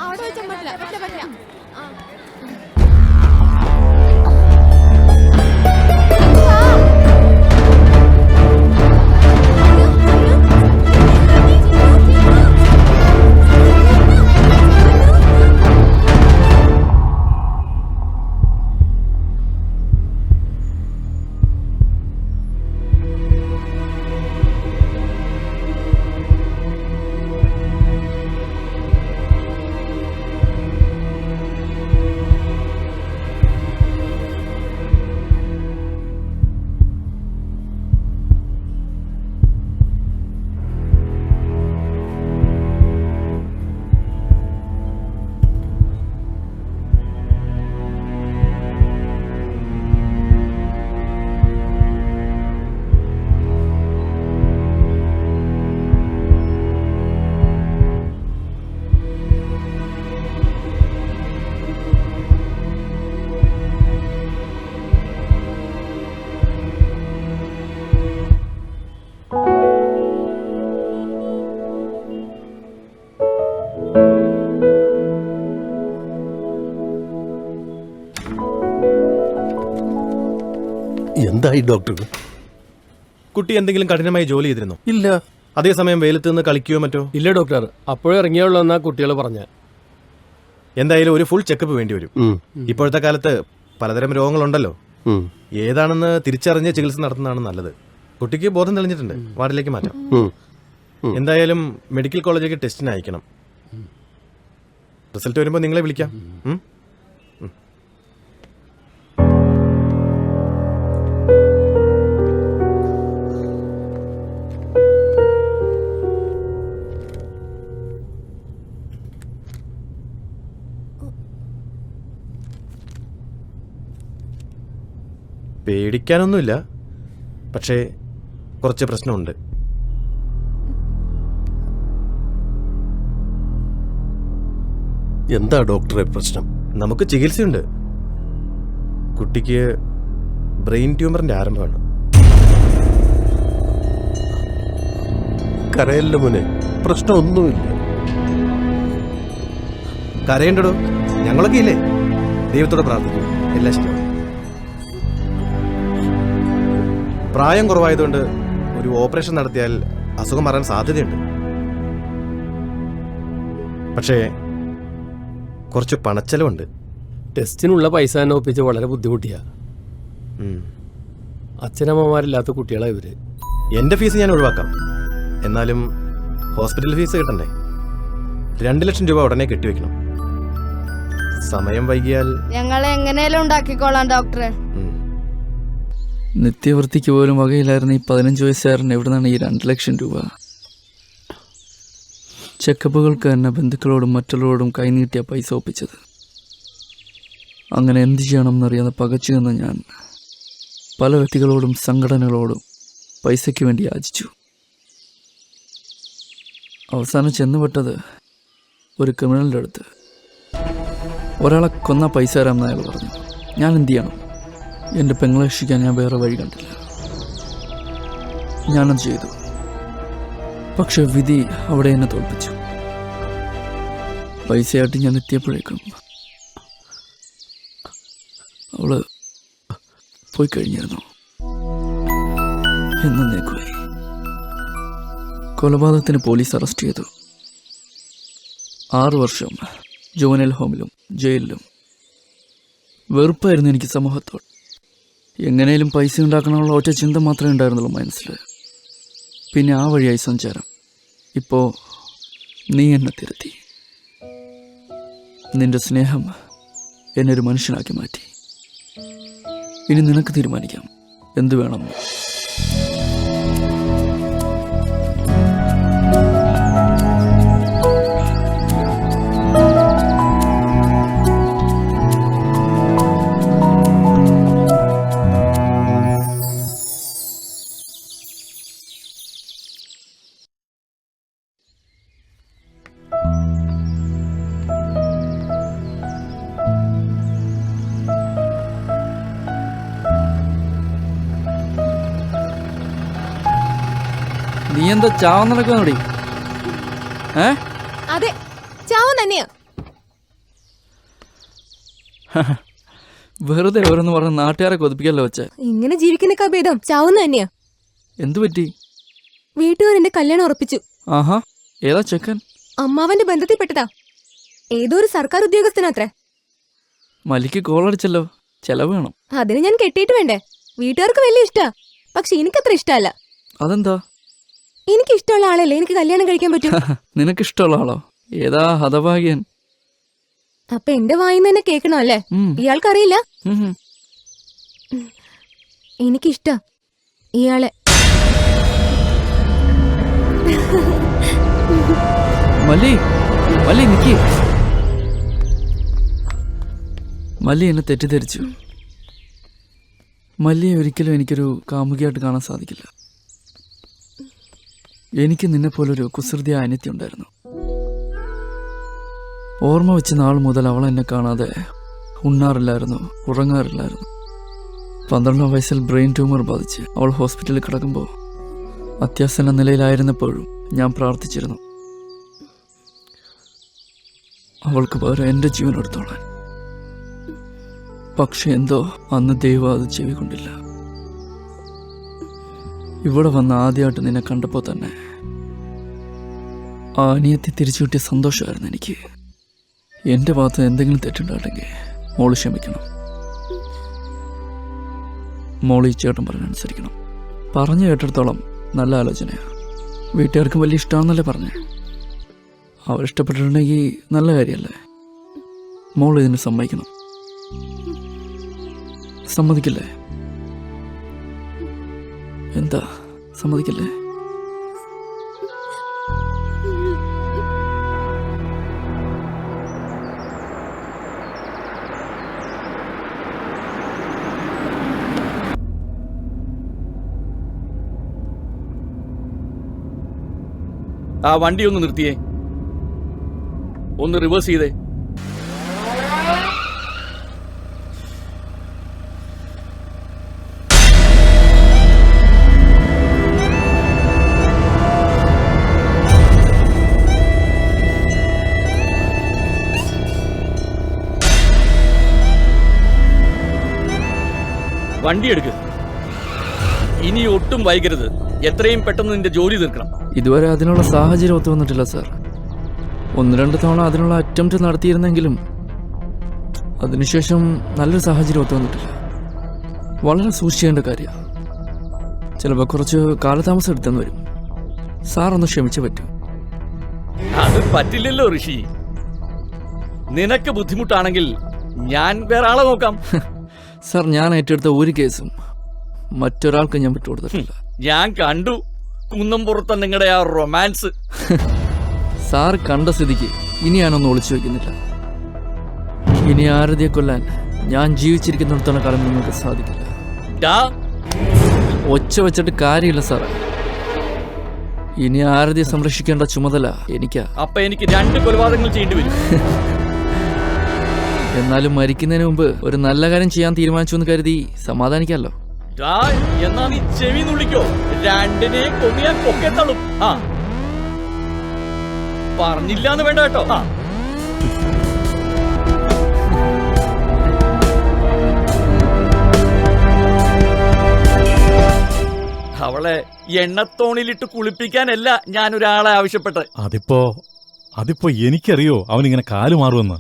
അവിടെ വെച്ചാൽ പറ്റില്ല.
എന്തായി ഡോക്ടർ?
കുട്ടി എന്തെങ്കിലും കഠിനമായി ജോലി ചെയ്തിരുന്നോ?
ഇല്ല.
അതേസമയം വെയിലത്ത് നിന്ന് കളിക്കുകയോ മറ്റോ?
ഇല്ല ഡോക്ടർ, അപ്പോഴേ ഇറങ്ങിയുള്ളൂ എന്നാ കുട്ടികൾ പറഞ്ഞ.
എന്തായാലും ഒരു ഫുൾ ചെക്കപ്പ് വേണ്ടി വരും. ഇപ്പോഴത്തെ കാലത്ത് പലതരം രോഗങ്ങളുണ്ടല്ലോ. ഏതാണെന്ന് തിരിച്ചറിഞ്ഞ് ചികിത്സ നടത്തുന്നതാണ് നല്ലത്. കുട്ടിക്ക് ബോധം തെളിഞ്ഞിട്ടുണ്ട്, വാർഡിലേക്ക് മാറ്റാം. എന്തായാലും മെഡിക്കൽ കോളേജിലേക്ക് ടെസ്റ്റിന് അയക്കണം. റിസൾട്ട് വരുമ്പോൾ നിങ്ങളെ വിളിക്കാം. പേടിക്കാനൊന്നുമില്ല, പക്ഷേ കുറച്ച് പ്രശ്നമുണ്ട്.
എന്താ ഡോക്ടറെ പ്രശ്നം?
നമുക്ക് ചികിത്സയുണ്ട്. കുട്ടിക്ക് ബ്രെയിൻ ട്യൂമറിന്റെ ആരംഭമാണ്.
കരയല്ല മോനെ, പ്രശ്നമൊന്നുമില്ല.
കരയേണ്ടടോ, ഞങ്ങളൊക്കെ ഇല്ലേ? ദൈവത്തോട് പ്രാർത്ഥിക്കും, എല്ലാം ശരിയാണ്. പ്രായം കുറവായതുകൊണ്ട് ഒരു ഓപ്പറേഷൻ നടത്തിയാൽ അസുഖം മാറാൻ സാധ്യതയുണ്ട്. പക്ഷേ കുറച്ച് പണച്ചെലവുണ്ട്.
ടെസ്റ്റിനുള്ള പൈസ തന്നെ ഒപ്പിച്ച് വളരെ ബുദ്ധിമുട്ടിയാ. അച്ഛനമ്മമാരില്ലാത്ത കുട്ടികളാ ഇവര്.
എൻ്റെ ഫീസ് ഞാൻ ഒഴിവാക്കാം, എന്നാലും ഹോസ്പിറ്റൽ ഫീസ് കിട്ടണ്ടേ? 2 ലക്ഷം രൂപ ഉടനെ കെട്ടിവെക്കണം. സമയം വൈകിയാൽ
ഞങ്ങളെ എങ്ങനെയാലും ഉണ്ടാക്കിക്കോളാം ഡോക്ടറെ.
നിത്യവൃത്തിക്ക് പോലും വകയില്ലായിരുന്ന ഈ 15 വയസ്സുകാരൻ എവിടെ നിന്നാണ് ഈ 2 ലക്ഷം രൂപ? ചെക്കപ്പുകൾക്ക് തന്നെ ബന്ധുക്കളോടും മറ്റുള്ളവരോടും കൈനീട്ടിയ പൈസ ഒപ്പിച്ചത്. അങ്ങനെ എന്ത് ചെയ്യണമെന്നറിയാതെ പകച്ചു നിന്ന് ഞാൻ പല വ്യക്തികളോടും സംഘടനകളോടും പൈസയ്ക്ക് വേണ്ടി യാചിച്ചു. അവസാനം ചെന്നുപെട്ടത് ഒരു ക്രിമിനലിൻ്റെ അടുത്ത്. ഒരാളെ കൊന്ന പൈസ തരാമെന്ന് അയാൾ പറഞ്ഞു. ഞാൻ എന്ത് ചെയ്യണം? എൻ്റെ പെങ്ങളെ രക്ഷിക്കാൻ ഞാൻ വേറെ വഴി കണ്ടില്ല. ഞാനത് ചെയ്തു. പക്ഷെ വിധി അവിടെ എന്നെ തോൽപ്പിച്ചു. പൈസയായിട്ട് ഞാൻ എത്തിയപ്പോഴേക്കും അവള് പോയി കഴിഞ്ഞിരുന്നു. എന്നേക്കുമായി. കൊലപാതകത്തിന് പോലീസ് അറസ്റ്റ് ചെയ്തു. 6 വർഷം ജുവനൈൽ ഹോമിലും ജയിലിലും. വെറുപ്പായിരുന്നു എനിക്ക് സമൂഹത്തോട്. എങ്ങനെയും പൈസ ഉണ്ടാക്കണമെന്നുള്ള ഒറ്റ ചിന്ത മാത്രമേ ഉണ്ടായിരുന്നുള്ളൂ മനസ്സിൽ. പിന്നെ ആ വഴിയായി സഞ്ചാരം. ഇപ്പോൾ നീ എന്നെ തിരുത്തി. നിന്റെ സ്നേഹം എന്നെ ഒരു മനുഷ്യനാക്കി മാറ്റി. ഇനി നിനക്ക് തീരുമാനിക്കാം എന്ത് വേണം. നീ എന്താ ചാവ നടക്കുന്നോടി?
അതെ, ചാവൻ തന്നെയാ.
വെറുതെ ഓരോന്ന് പറഞ്ഞ് നാട്ടുകാരെ കൊതിപ്പിക്കല്ലോ വെച്ച.
ഇങ്ങനെ ജീവിക്കുന്നേക്കാ ഭേദം ചാവുന്ന തന്നെയാ.
എന്തു പറ്റി?
വീട്ടുകാർ എന്റെ കല്യാണം ഉറപ്പിച്ചു.
ആഹാ, ഏതാ ചെക്കൻ?
അമ്മാവന്റെ ബന്ധത്തിൽപ്പെട്ടതാ. ഏതോ ഒരു സർക്കാർ ഉദ്യോഗസ്ഥനാത്രേ.
മലിക്ക് കോളടിച്ചല്ലോ. ചെലവ് വേണം.
അതിന് ഞാൻ കെട്ടിയിട്ട് വേണ്ടേ? വീട്ടുകാർക്ക് വലിയ ഇഷ്ടാ, പക്ഷെ എനിക്കത്ര ഇഷ്ടമല്ല.
അതെന്താ?
എനിക്ക് ഇഷ്ടമുള്ള ആളല്ലേ എനിക്ക് കല്യാണം കഴിക്കാൻ പറ്റൂ.
നിനക്കിഷ്ടമുള്ള ആളോ? ഏതാ ഹതഭാഗ്യൻ?
അപ്പൊ എന്റെ വായിന്ന് തന്നെ കേൾക്കണോ അല്ലേ? ഇയാൾക്കറിയില്ല. എനിക്കിഷ്ടാ ഇയാളെ.
മല്ലി, മല്ലി നിക്ക്. മല്ലി എന്നെ തെറ്റിദ്ധരിച്ചു. മല്ലിയെ ഒരിക്കലും എനിക്കൊരു കാമുകിയായിട്ട് കാണാൻ സാധിക്കില്ല. എനിക്ക് നിന്നെപ്പോലൊരു കുസൃതിയായ അനിയത്തി ഉണ്ടായിരുന്നു. ഓർമ്മ വെച്ച നാൾ മുതൽ അവൾ എന്നെ കാണാതെ ഉണ്ണാറില്ലായിരുന്നു, ഉറങ്ങാറില്ലായിരുന്നു. 12 വയസ്സിൽ ബ്രെയിൻ ട്യൂമർ ബാധിച്ച് അവൾ ഹോസ്പിറ്റലിൽ കിടക്കുമ്പോൾ അത്യാസന്ന നിലയിലായിരുന്നപ്പോഴും ഞാൻ പ്രാർത്ഥിച്ചിരുന്നു അവൾക്ക് പകരം എൻ്റെ ജീവൻ എടുത്തോളാൻ. പക്ഷെ എന്തോ അന്ന് ദൈവം അത് ചെവികൊണ്ടില്ല. ഇവിടെ വന്ന് ആദ്യമായിട്ട് നിന്നെ കണ്ടപ്പോൾ തന്നെ ആ അനിയത്തി തിരിച്ചു കിട്ടിയ സന്തോഷമായിരുന്നു എനിക്ക്. എൻ്റെ ഭാഗത്ത് എന്തെങ്കിലും തെറ്റുണ്ടായിട്ടെങ്കിൽ മോള് ക്ഷമിക്കണം. മോള് ഈ ചേട്ടൻ പറഞ്ഞനുസരിക്കണം. പറഞ്ഞു കേട്ടിടത്തോളം നല്ല ആലോചനയാണ്. വീട്ടുകാർക്കും വലിയ ഇഷ്ടമാണെന്നല്ലേ പറഞ്ഞേ. അവരിഷ്ടപ്പെട്ടിട്ടുണ്ടെങ്കിൽ നല്ല കാര്യമല്ലേ? മോൾ ഇതിന് സമ്മതിക്കണം. സമ്മതിക്കില്ലേ? എന്താ സമ്മതിക്കില്ലേ?
ആ വണ്ടി ഒന്ന് നിർത്തിയേ, ഒന്ന് റിവേഴ്സ് ചെയ്തേ. വണ്ടി എടുക്ക്. ഇനി ഒട്ടും വൈകരുത്. എത്രയും പെട്ടെന്ന് നിന്റെ ജോലി തീർക്കണം.
ഇതുവരെ അതിനുള്ള സാഹചര്യം ഒത്തു വന്നിട്ടില്ല സാർ. 1-2 തവണ അതിനുള്ള അറ്റംപ്റ്റ് നടത്തിയിരുന്നെങ്കിലും അതിനുശേഷം നല്ലൊരു സാഹചര്യം ഒത്തു വന്നിട്ടില്ല. വളരെ സൂക്ഷിക്കേണ്ട കാര്യമാണ്. ചിലപ്പോൾ കുറച്ച് കാലതാമസം എടുത്തെന്ന് വരും. സാറൊന്ന് ക്ഷമിച്ചേ പറ്റൂ.
അത് പറ്റില്ലല്ലോ ഋഷി. നിനക്ക് ബുദ്ധിമുട്ടാണെങ്കിൽ ഞാൻ വേറെ ആളെ നോക്കാം.
സാർ, ഞാൻ ഏറ്റെടുത്ത ഒരു കേസും മറ്റൊരാൾക്ക് ഞാൻ വിട്ടുകൊടുത്തിട്ടില്ല.
ഞാൻ കണ്ടു കുന്നംപുറത്തെ നിങ്ങളുടെ ആ റൊമാൻസ്.
സാർ കണ്ട സ്ഥിതിക്ക് ഇനി ഞാനൊന്നും ഒളിച്ചു വെക്കുന്നില്ല. ഇനി ആരതിയെ കൊല്ലാൻ ഞാൻ ജീവിച്ചിരിക്കുന്നിടത്തോളം കാലം നിങ്ങൾക്ക് സാധിക്കില്ല. ഒച്ച വെച്ചിട്ട് കാര്യമില്ല സാറേ. ഇനി ആരതിയെ സംരക്ഷിക്കേണ്ട ചുമതല എനിക്കാ.
അപ്പൊ എനിക്ക് 2 കൊലപാതകങ്ങൾ ചെയ്യേണ്ടി വരും.
എന്നാലും മരിക്കുന്നതിന് മുമ്പ് ഒരു നല്ല കാര്യം ചെയ്യാൻ തീരുമാനിച്ചു എന്ന് കരുതി സമാധാനിക്കാമല്ലോ.
എന്നാ നീ ചെവി നുള്ളിക്കോ. 2നെയും കൊന്ന് ഞാൻ പൊക്കെത്തള്ളും. പറഞ്ഞില്ലാന്ന് വേണ്ട കേട്ടോ. അവളെ എണ്ണത്തോണിലിട്ട് കുളിപ്പിക്കാനല്ല ഞാൻ ഒരാളെ ആവശ്യപ്പെട്ടത്.
അതിപ്പോ എനിക്കറിയോ അവനിങ്ങനെ കാല് മാറുമെന്ന്.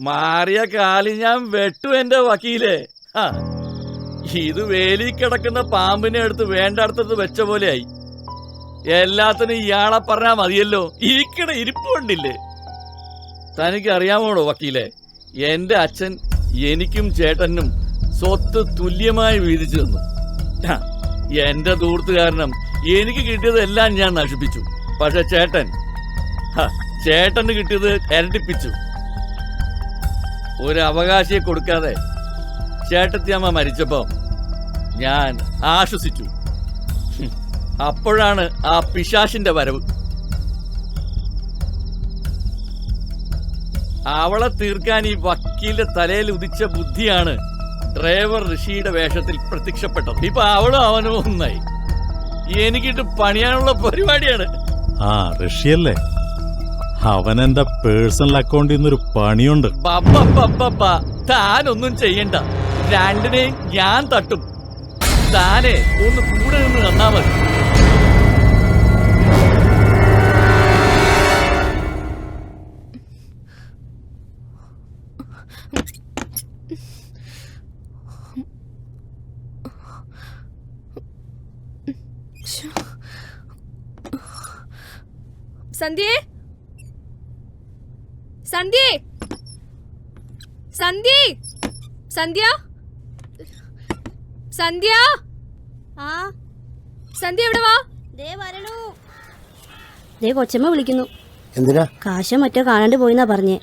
മാറിയ കാല് ഞാൻ വെട്ടു എന്റെ വക്കീലേ. ഇത് വേലി കിടക്കുന്ന പാമ്പിനെ എടുത്ത് വേണ്ടടുത്തത് വെച്ച പോലെയായി. എല്ലാത്തിനും ഇയാളെ പറഞ്ഞാ മതിയല്ലോ. ഇരിക്കണ ഇരിപ്പ് കണ്ടില്ലേ? തനിക്ക് അറിയാമോടോ വക്കീലെ, എന്റെ അച്ഛൻ എനിക്കും ചേട്ടനും സ്വത്ത് തുല്യമായി വീതിച്ചു തന്നു. എന്റെ ദൂർത്ത് കാരണം എനിക്ക് കിട്ടിയതെല്ലാം ഞാൻ നശിപ്പിച്ചു. പക്ഷെ ചേട്ടന് കിട്ടിയത് ഇരട്ടിപ്പിച്ചു. ഒരു അവകാശിയെ കൊടുക്കാതെ ചേട്ടത്തിയമ്മ മരിച്ചപ്പോ ഞാൻ ആശ്വസിച്ചു. അപ്പോഴാണ് ആ പിശാശിന്റെ വരവ്. അവളെ തീർക്കാൻ ഈ വക്കീലിന്റെ തലയിൽ ഉദിച്ച ബുദ്ധിയാണ് ഡ്രൈവർ ഋഷിയുടെ വേഷത്തിൽ പ്രത്യക്ഷപ്പെട്ടത്. ഇപ്പൊ അവളും അവനും ഒന്നായി. എനിക്കിട്ട് പണിയാനുള്ള പരിപാടിയാണ്.
ഋഷിയല്ലേ? അവനെന്റെ പേഴ്സണൽ അക്കൗണ്ടിൽ നിന്നൊരു പണിയുണ്ട്.
താനൊന്നും ചെയ്യണ്ട. 2നെയും ഞാൻ തട്ടും. താനെ ഒന്ന് കൂടെ നിന്ന് തന്നാ മതി.
സന്ധ്യേ, സന്ധ്യേ, സന്ധ്യേ, സന്ധ്യ, സന്ധ്യ, സന്ധ്യ എവിടെ വാ?
ദേ കൊച്ചമ്മ വിളിക്കുന്നു.
എന്തിനാ?
കാശോ മറ്റോ കാണാണ്ട് പോയിന്നാ പറഞ്ഞേ.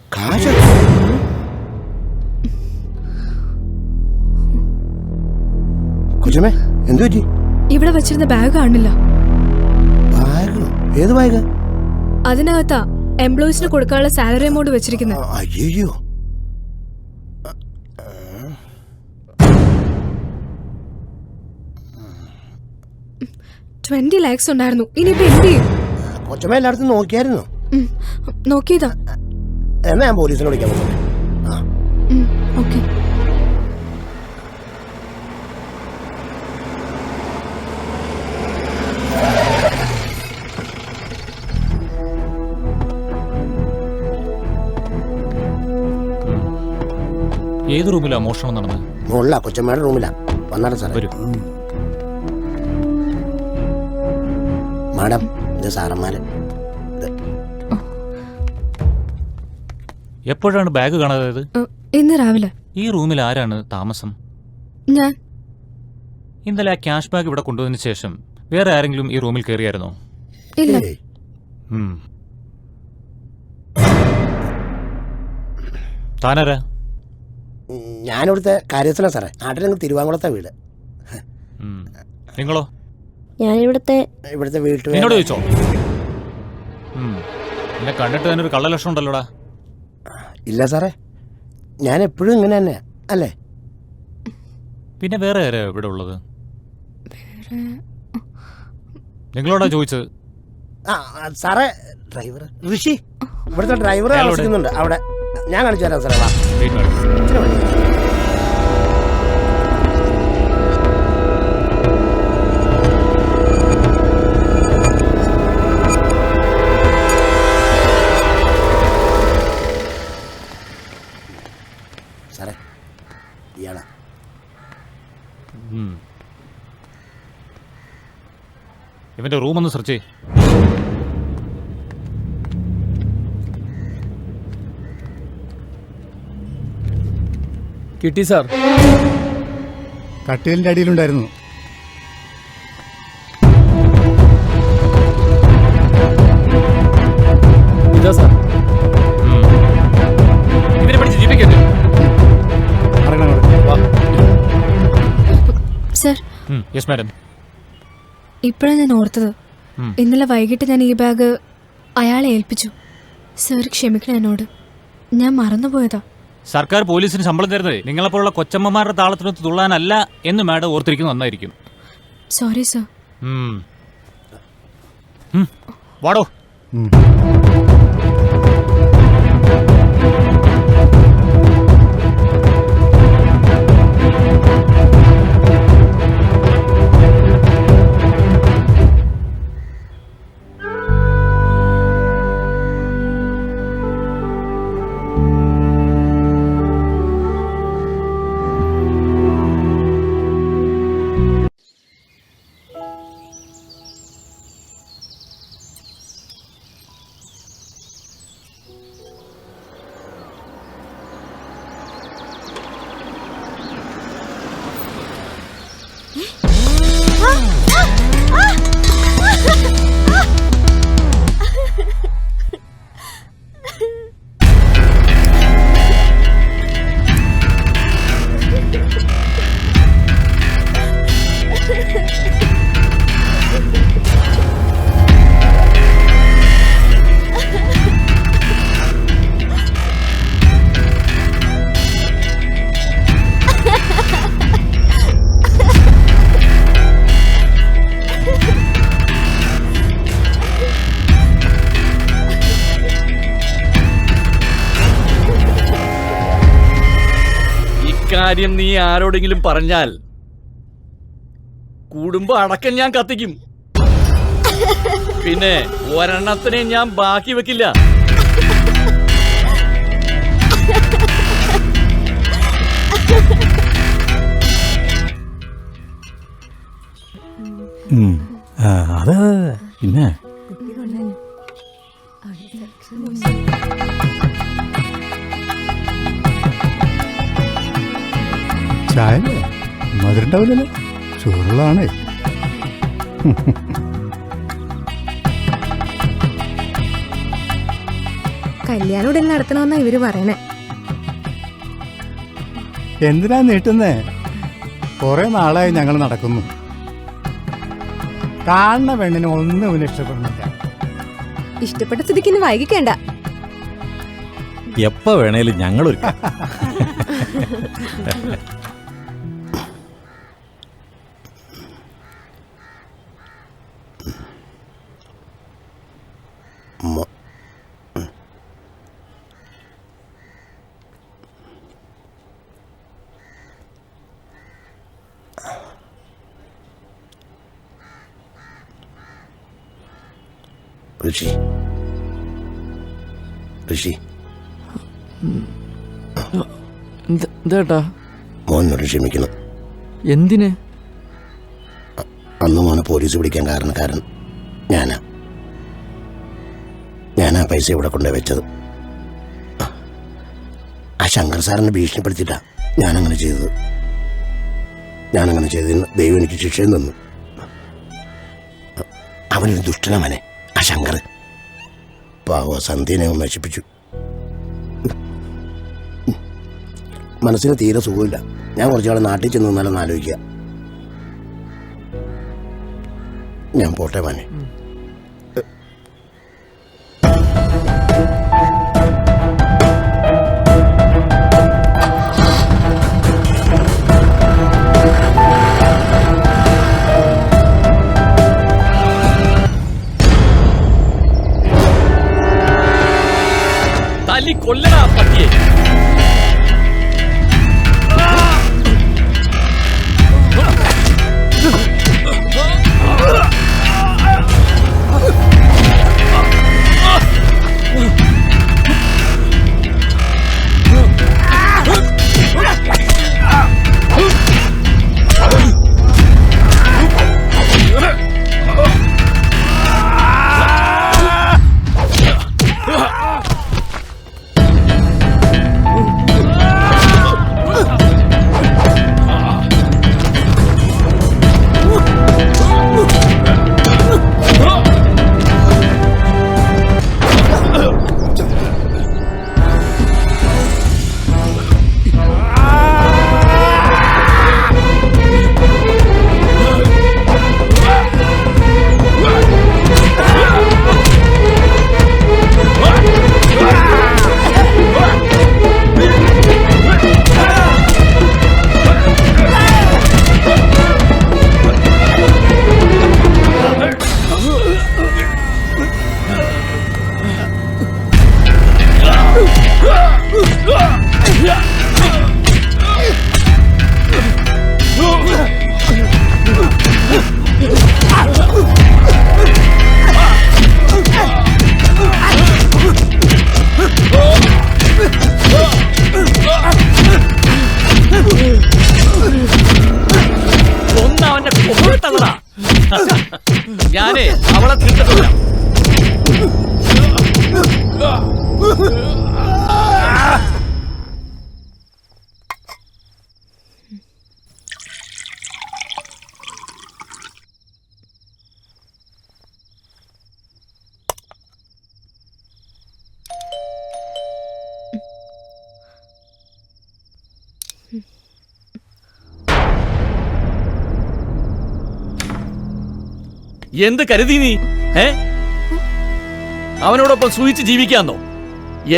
കൊച്ചമ്മേ എന്തു പറ്റി?
ഇവിടെ വെച്ചിരുന്ന ബാഗ് കാണില്ല.
ബാഗോ? ഏത് ബാഗ്?
അതിനകത്താ എംപ്ലോയീസിന് കൊടുക്കാനുള്ള സാലറി എമൗണ്ട് വെച്ചിരിക്കുന്നത്.
അയ്യോ,
20 lakhs ഉണ്ടായിരുന്നു. ഇനിയിപ്പോ എന്ത് ചെയ്യും?
കൊച്ചമ്മ എല്ലായിടത്തും നോക്കിയായിരുന്നു.
നോക്കിയതാ.
എന്നാ ഞാൻ പോലീസിനെ വിളിക്കാൻ പറ്റും.
ഓക്കെ.
ഏത് റൂമിലാ മോഷണം നടന്നത്?
മുകളിലാ, കൊച്ചമ്മയുടെ റൂമിലാ. വന്നാട്ടെ സാറേ. മാഡം, ഇത് സാറന്മാര്.
എപ്പോഴാണ് ബാഗ് കാണാതായത്?
ഇന്ന് രാവിലെ.
ഈ റൂമിൽ ആരാണ് താമസം?
ഞാൻ.
ഇന്നലെ ആ ക്യാഷ് ബാഗ് ഇവിടെ കൊണ്ടുവന്നതിന് ശേഷം വേറെ ആരെങ്കിലും ഈ റൂമിൽ കയറിയായിരുന്നോ?
ഇല്ല.
താനാരാ?
ഞാനിവിടുത്തെ കാര്യസ്ഥനാ സാറേ. നാട്ടിലെങ്കിൽ തിരുവാങ്കുളത്തെ വീട്.
നിങ്ങളോ?
ഞാനിവിടുത്തെ
വീട്ടിൽ.
എന്നോട് ചോദിച്ചോ? എന്നെ കണ്ടിട്ട് തന്നെ ഒരു കള്ളലക്ഷണം ഉണ്ടല്ലോടാ.
ഇല്ല സാറേ, ഞാൻ എപ്പോഴും ഇങ്ങനെ തന്നെ അല്ലേ.
പിന്നെ വേറെ ആരാ ഇവിടെ ഉള്ളത്? നിങ്ങളോടാ ചോദിച്ചത്?
സാറേ, ഡ്രൈവർ ഋഷി, ഇവിടുത്തെ ഡ്രൈവർ താമസിക്കുന്നുണ്ട് അവിടെ. ഞാൻ കാണിച്ചു തരാം സാറേ. സാറേ, ഇയാളാ.
ഇവന്റെ റൂം ഒന്ന് സെർച്ച് ചെയ്യ്.
കിട്ടി സാർ.
കട്ടിലിന്റെ അടിയിലുണ്ടായിരുന്നു.
ഇതാ സാർ.
ഇവരെ പഠിച്ച് ജീവിക്കട്ടെ.
സർ.
Yes madam.
ഇപ്പോഴാണ് ഞാൻ ഓർത്തത്. ഇന്നലെ വൈകിട്ട് ഞാൻ ഈ ബാഗ് അയാളെ ഏൽപ്പിച്ചു. സർ ക്ഷമിക്കണം എന്നോട്, ഞാൻ മറന്നുപോയതാ.
സർക്കാർ പോലീസിന് ശമ്പളം തരുന്നത് നിങ്ങളെപ്പോലുള്ള കൊച്ചമ്മമാരുടെ താളത്തിനൊത്ത് തുള്ളാനല്ല എന്ന് മാഡം ഓർത്തിരിക്കുന്നത് നന്നായിരിക്കും.
Sorry sir.
വാടോ.
കാര്യം നീ ആരോടെങ്കിലും പറഞ്ഞാൽ കുടുംബം അടക്കം ഞാൻ കത്തിക്കും. പിന്നെ ഒരെണ്ണത്തിനെ ഞാൻ ബാക്കി വെക്കില്ല.
അത് പിന്നെ
ചായ മധുരണ്ടാവില്ലല്ലോ, ചോറുള്ളതാണേ.
കല്യാണം ഉടൻ നടത്തണമെന്നാ ഇവര് പറയണേ.
എന്തിനാ നീട്ടുന്നേ? കുറെ നാളായി ഞങ്ങൾ നടക്കുന്നു. കാണുന്ന പെണ്ണിന് ഒന്നും ഇവന് ഇഷ്ടപ്പെടുന്നില്ല.
ഇഷ്ടപ്പെട്ട സ്ഥിതിക്ക് ഇനി വൈകിക്കേണ്ട.
എപ്പോ വേണേലും ഞങ്ങളൊരു
ഋഷി ഋഷി
എന്താ
മോനോട് ക്ഷമിക്കണം.
എന്തിന്?
അന്ന് മോനെ പോലീസ് പിടിക്കാൻ കാരണക്കാരൻ ഞാനാ പൈസ ഇവിടെ കൊണ്ടു വെച്ചത്. ആ ശങ്കർ സാറിനെ ഭീഷണിപ്പെടുത്തിയിട്ടാ ഞാനങ്ങനെ ചെയ്തത്. ഞാനങ്ങനെ ചെയ്തതിന് ദൈവം എനിക്ക് ശിക്ഷയും തന്നു. അവനൊരു ദുഷ്ടനവനെ ആ ശങ്കർ. പാവ സന്ധ്യനെ നശിപ്പിച്ചു. മനസ്സിന് തീരെ സുഖമില്ല. ഞാൻ കുറച്ചാളെ നാട്ടിൽ ചെന്ന് നിന്നാലെന്ന് ആലോചിക്കുക. ഞാൻ പോട്ടെ മോനെ.
തല്ലി കൊല്ലടാ പട്ടിയെ. ഞാനേ അവളെ തീർത്തിട്ടില്ല. എന്ത് കരുതി നീ? അവനോടൊപ്പം സൂഹിച്ച് ജീവിക്കാന്നോ?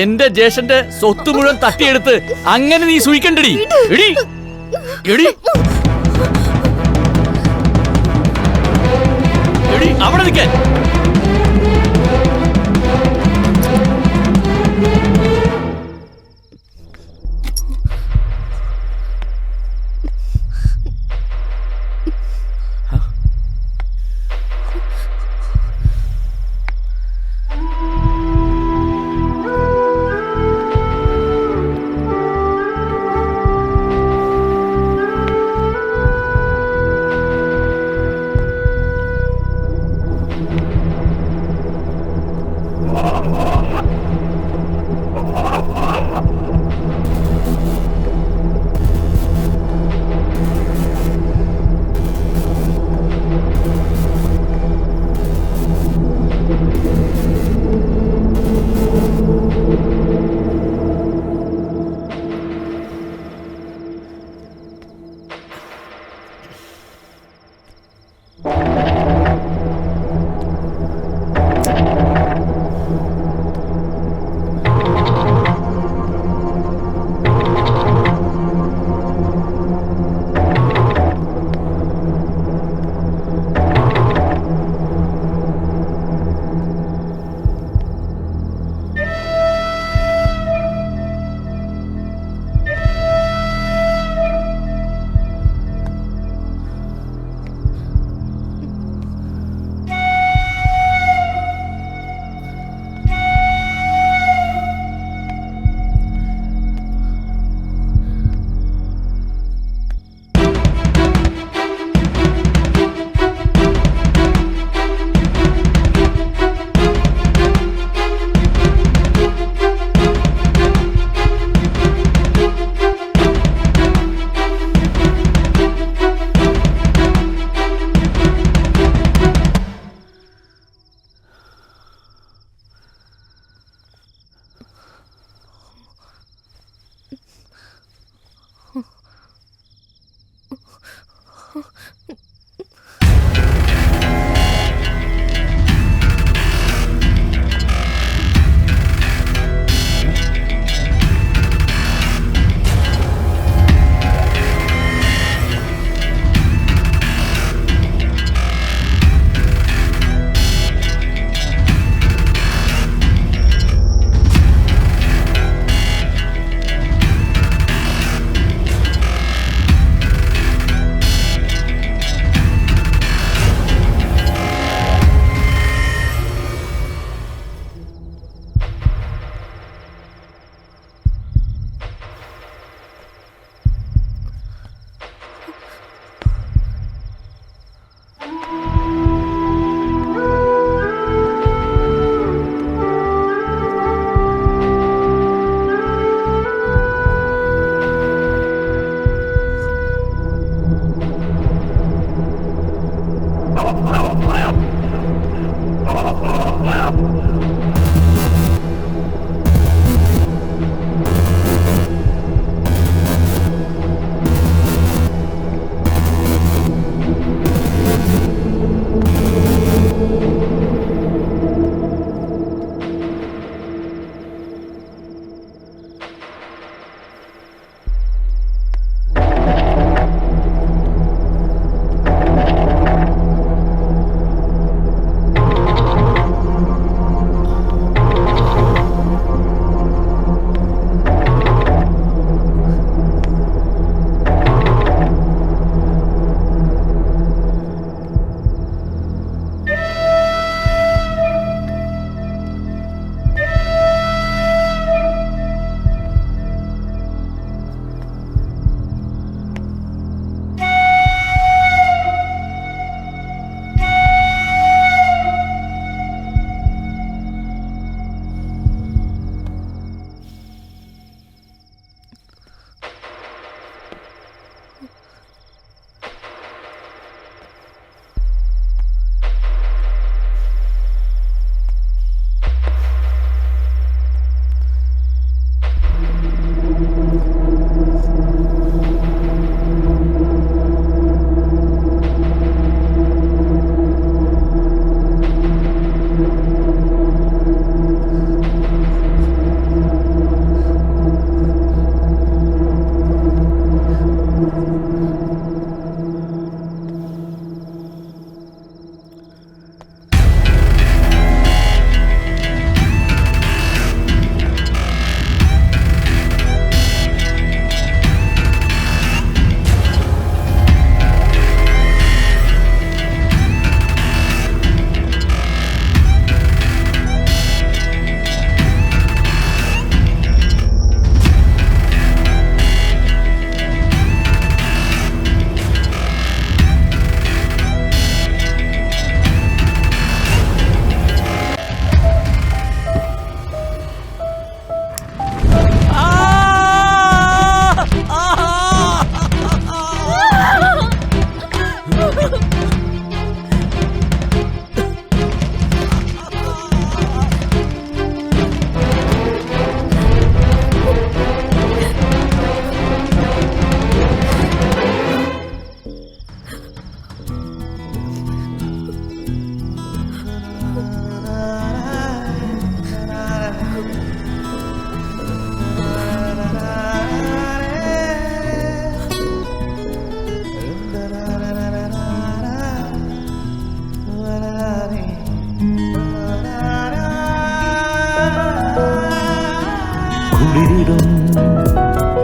എന്റെ ജ്യേഷ്ഠന്റെ സ്വത്ത് മുഴുവൻ തട്ടിയെടുത്ത് അങ്ങനെ നീ സൂഹിക്കണ്ടടി. എടി എടി എടി അവിടെ നിൽക്കാൻ.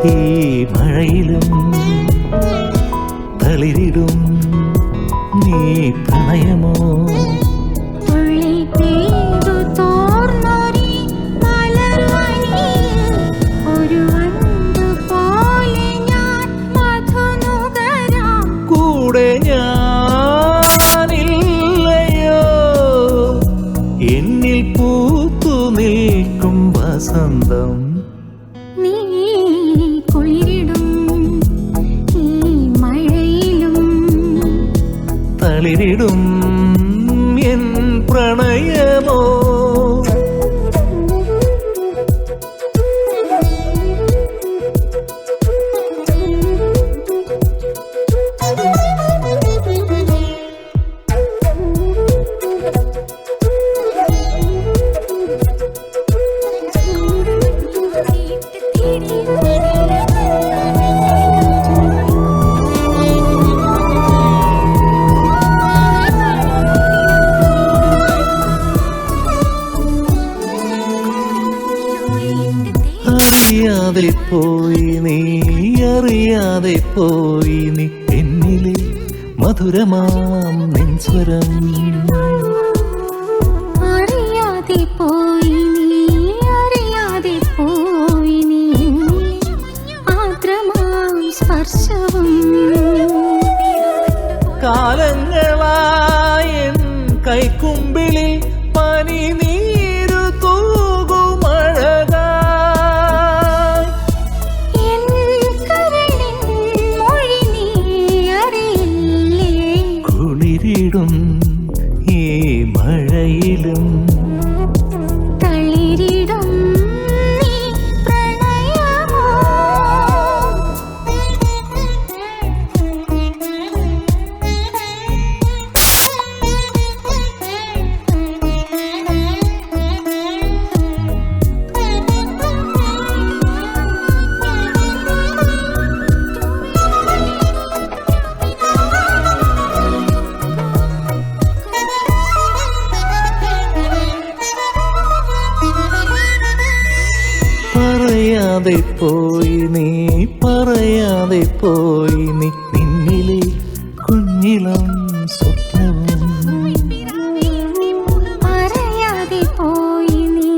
ഈ മഴയിലും തളിരിടും നീ പ്രണയമോ കൂടെ ഞാനില്ലയോ എന്നിൽ പൂത്തു നിൽക്കും വസന്തം
നീ കുളിരിടും ഈ മഴയിലും
തളിരിടും എൻ പ്രണയമോ അറിയാതെ പോയി നീ അറിയാതെ പോയി നീ എന്നിലെ മധുരമാം നിൻ സ്വരം
അറിയാതെ പോയി നീ അറിയാതെ പോയി നീ ആദ്രമാം സ്പർശവും
കാലങ്ങളായൻ കൈക്കുമ്പിളിൽ പനി നീരു തൂകുമഴകാ കുളിരിടും ഈ മഴയിലും
തളിരിടും നീ പ്രണയമോ
പറയാതെ പോയി നീ പറയാതെ പോയി നീ നിന്നിലെ കുഞ്ഞിളം സ്വപ്നവും
പറയാതെ പോയി നീ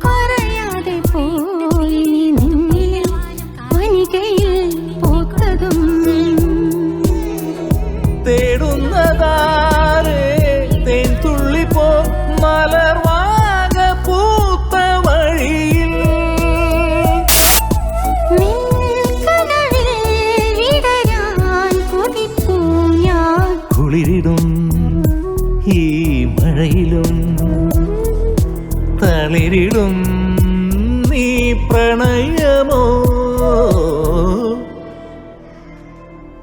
പറയാതെ പോയി നീ നിന്നിലെ വനികയിൽ പൂത്തതും
തേടുന്നതാരേ തേൻ തുള്ളി പോ മലർവാക പൂത്ത വഴിയിൽ കുളിരിടും ഈ മഴയിലും തളിരിടും നീ പ്രണയമോ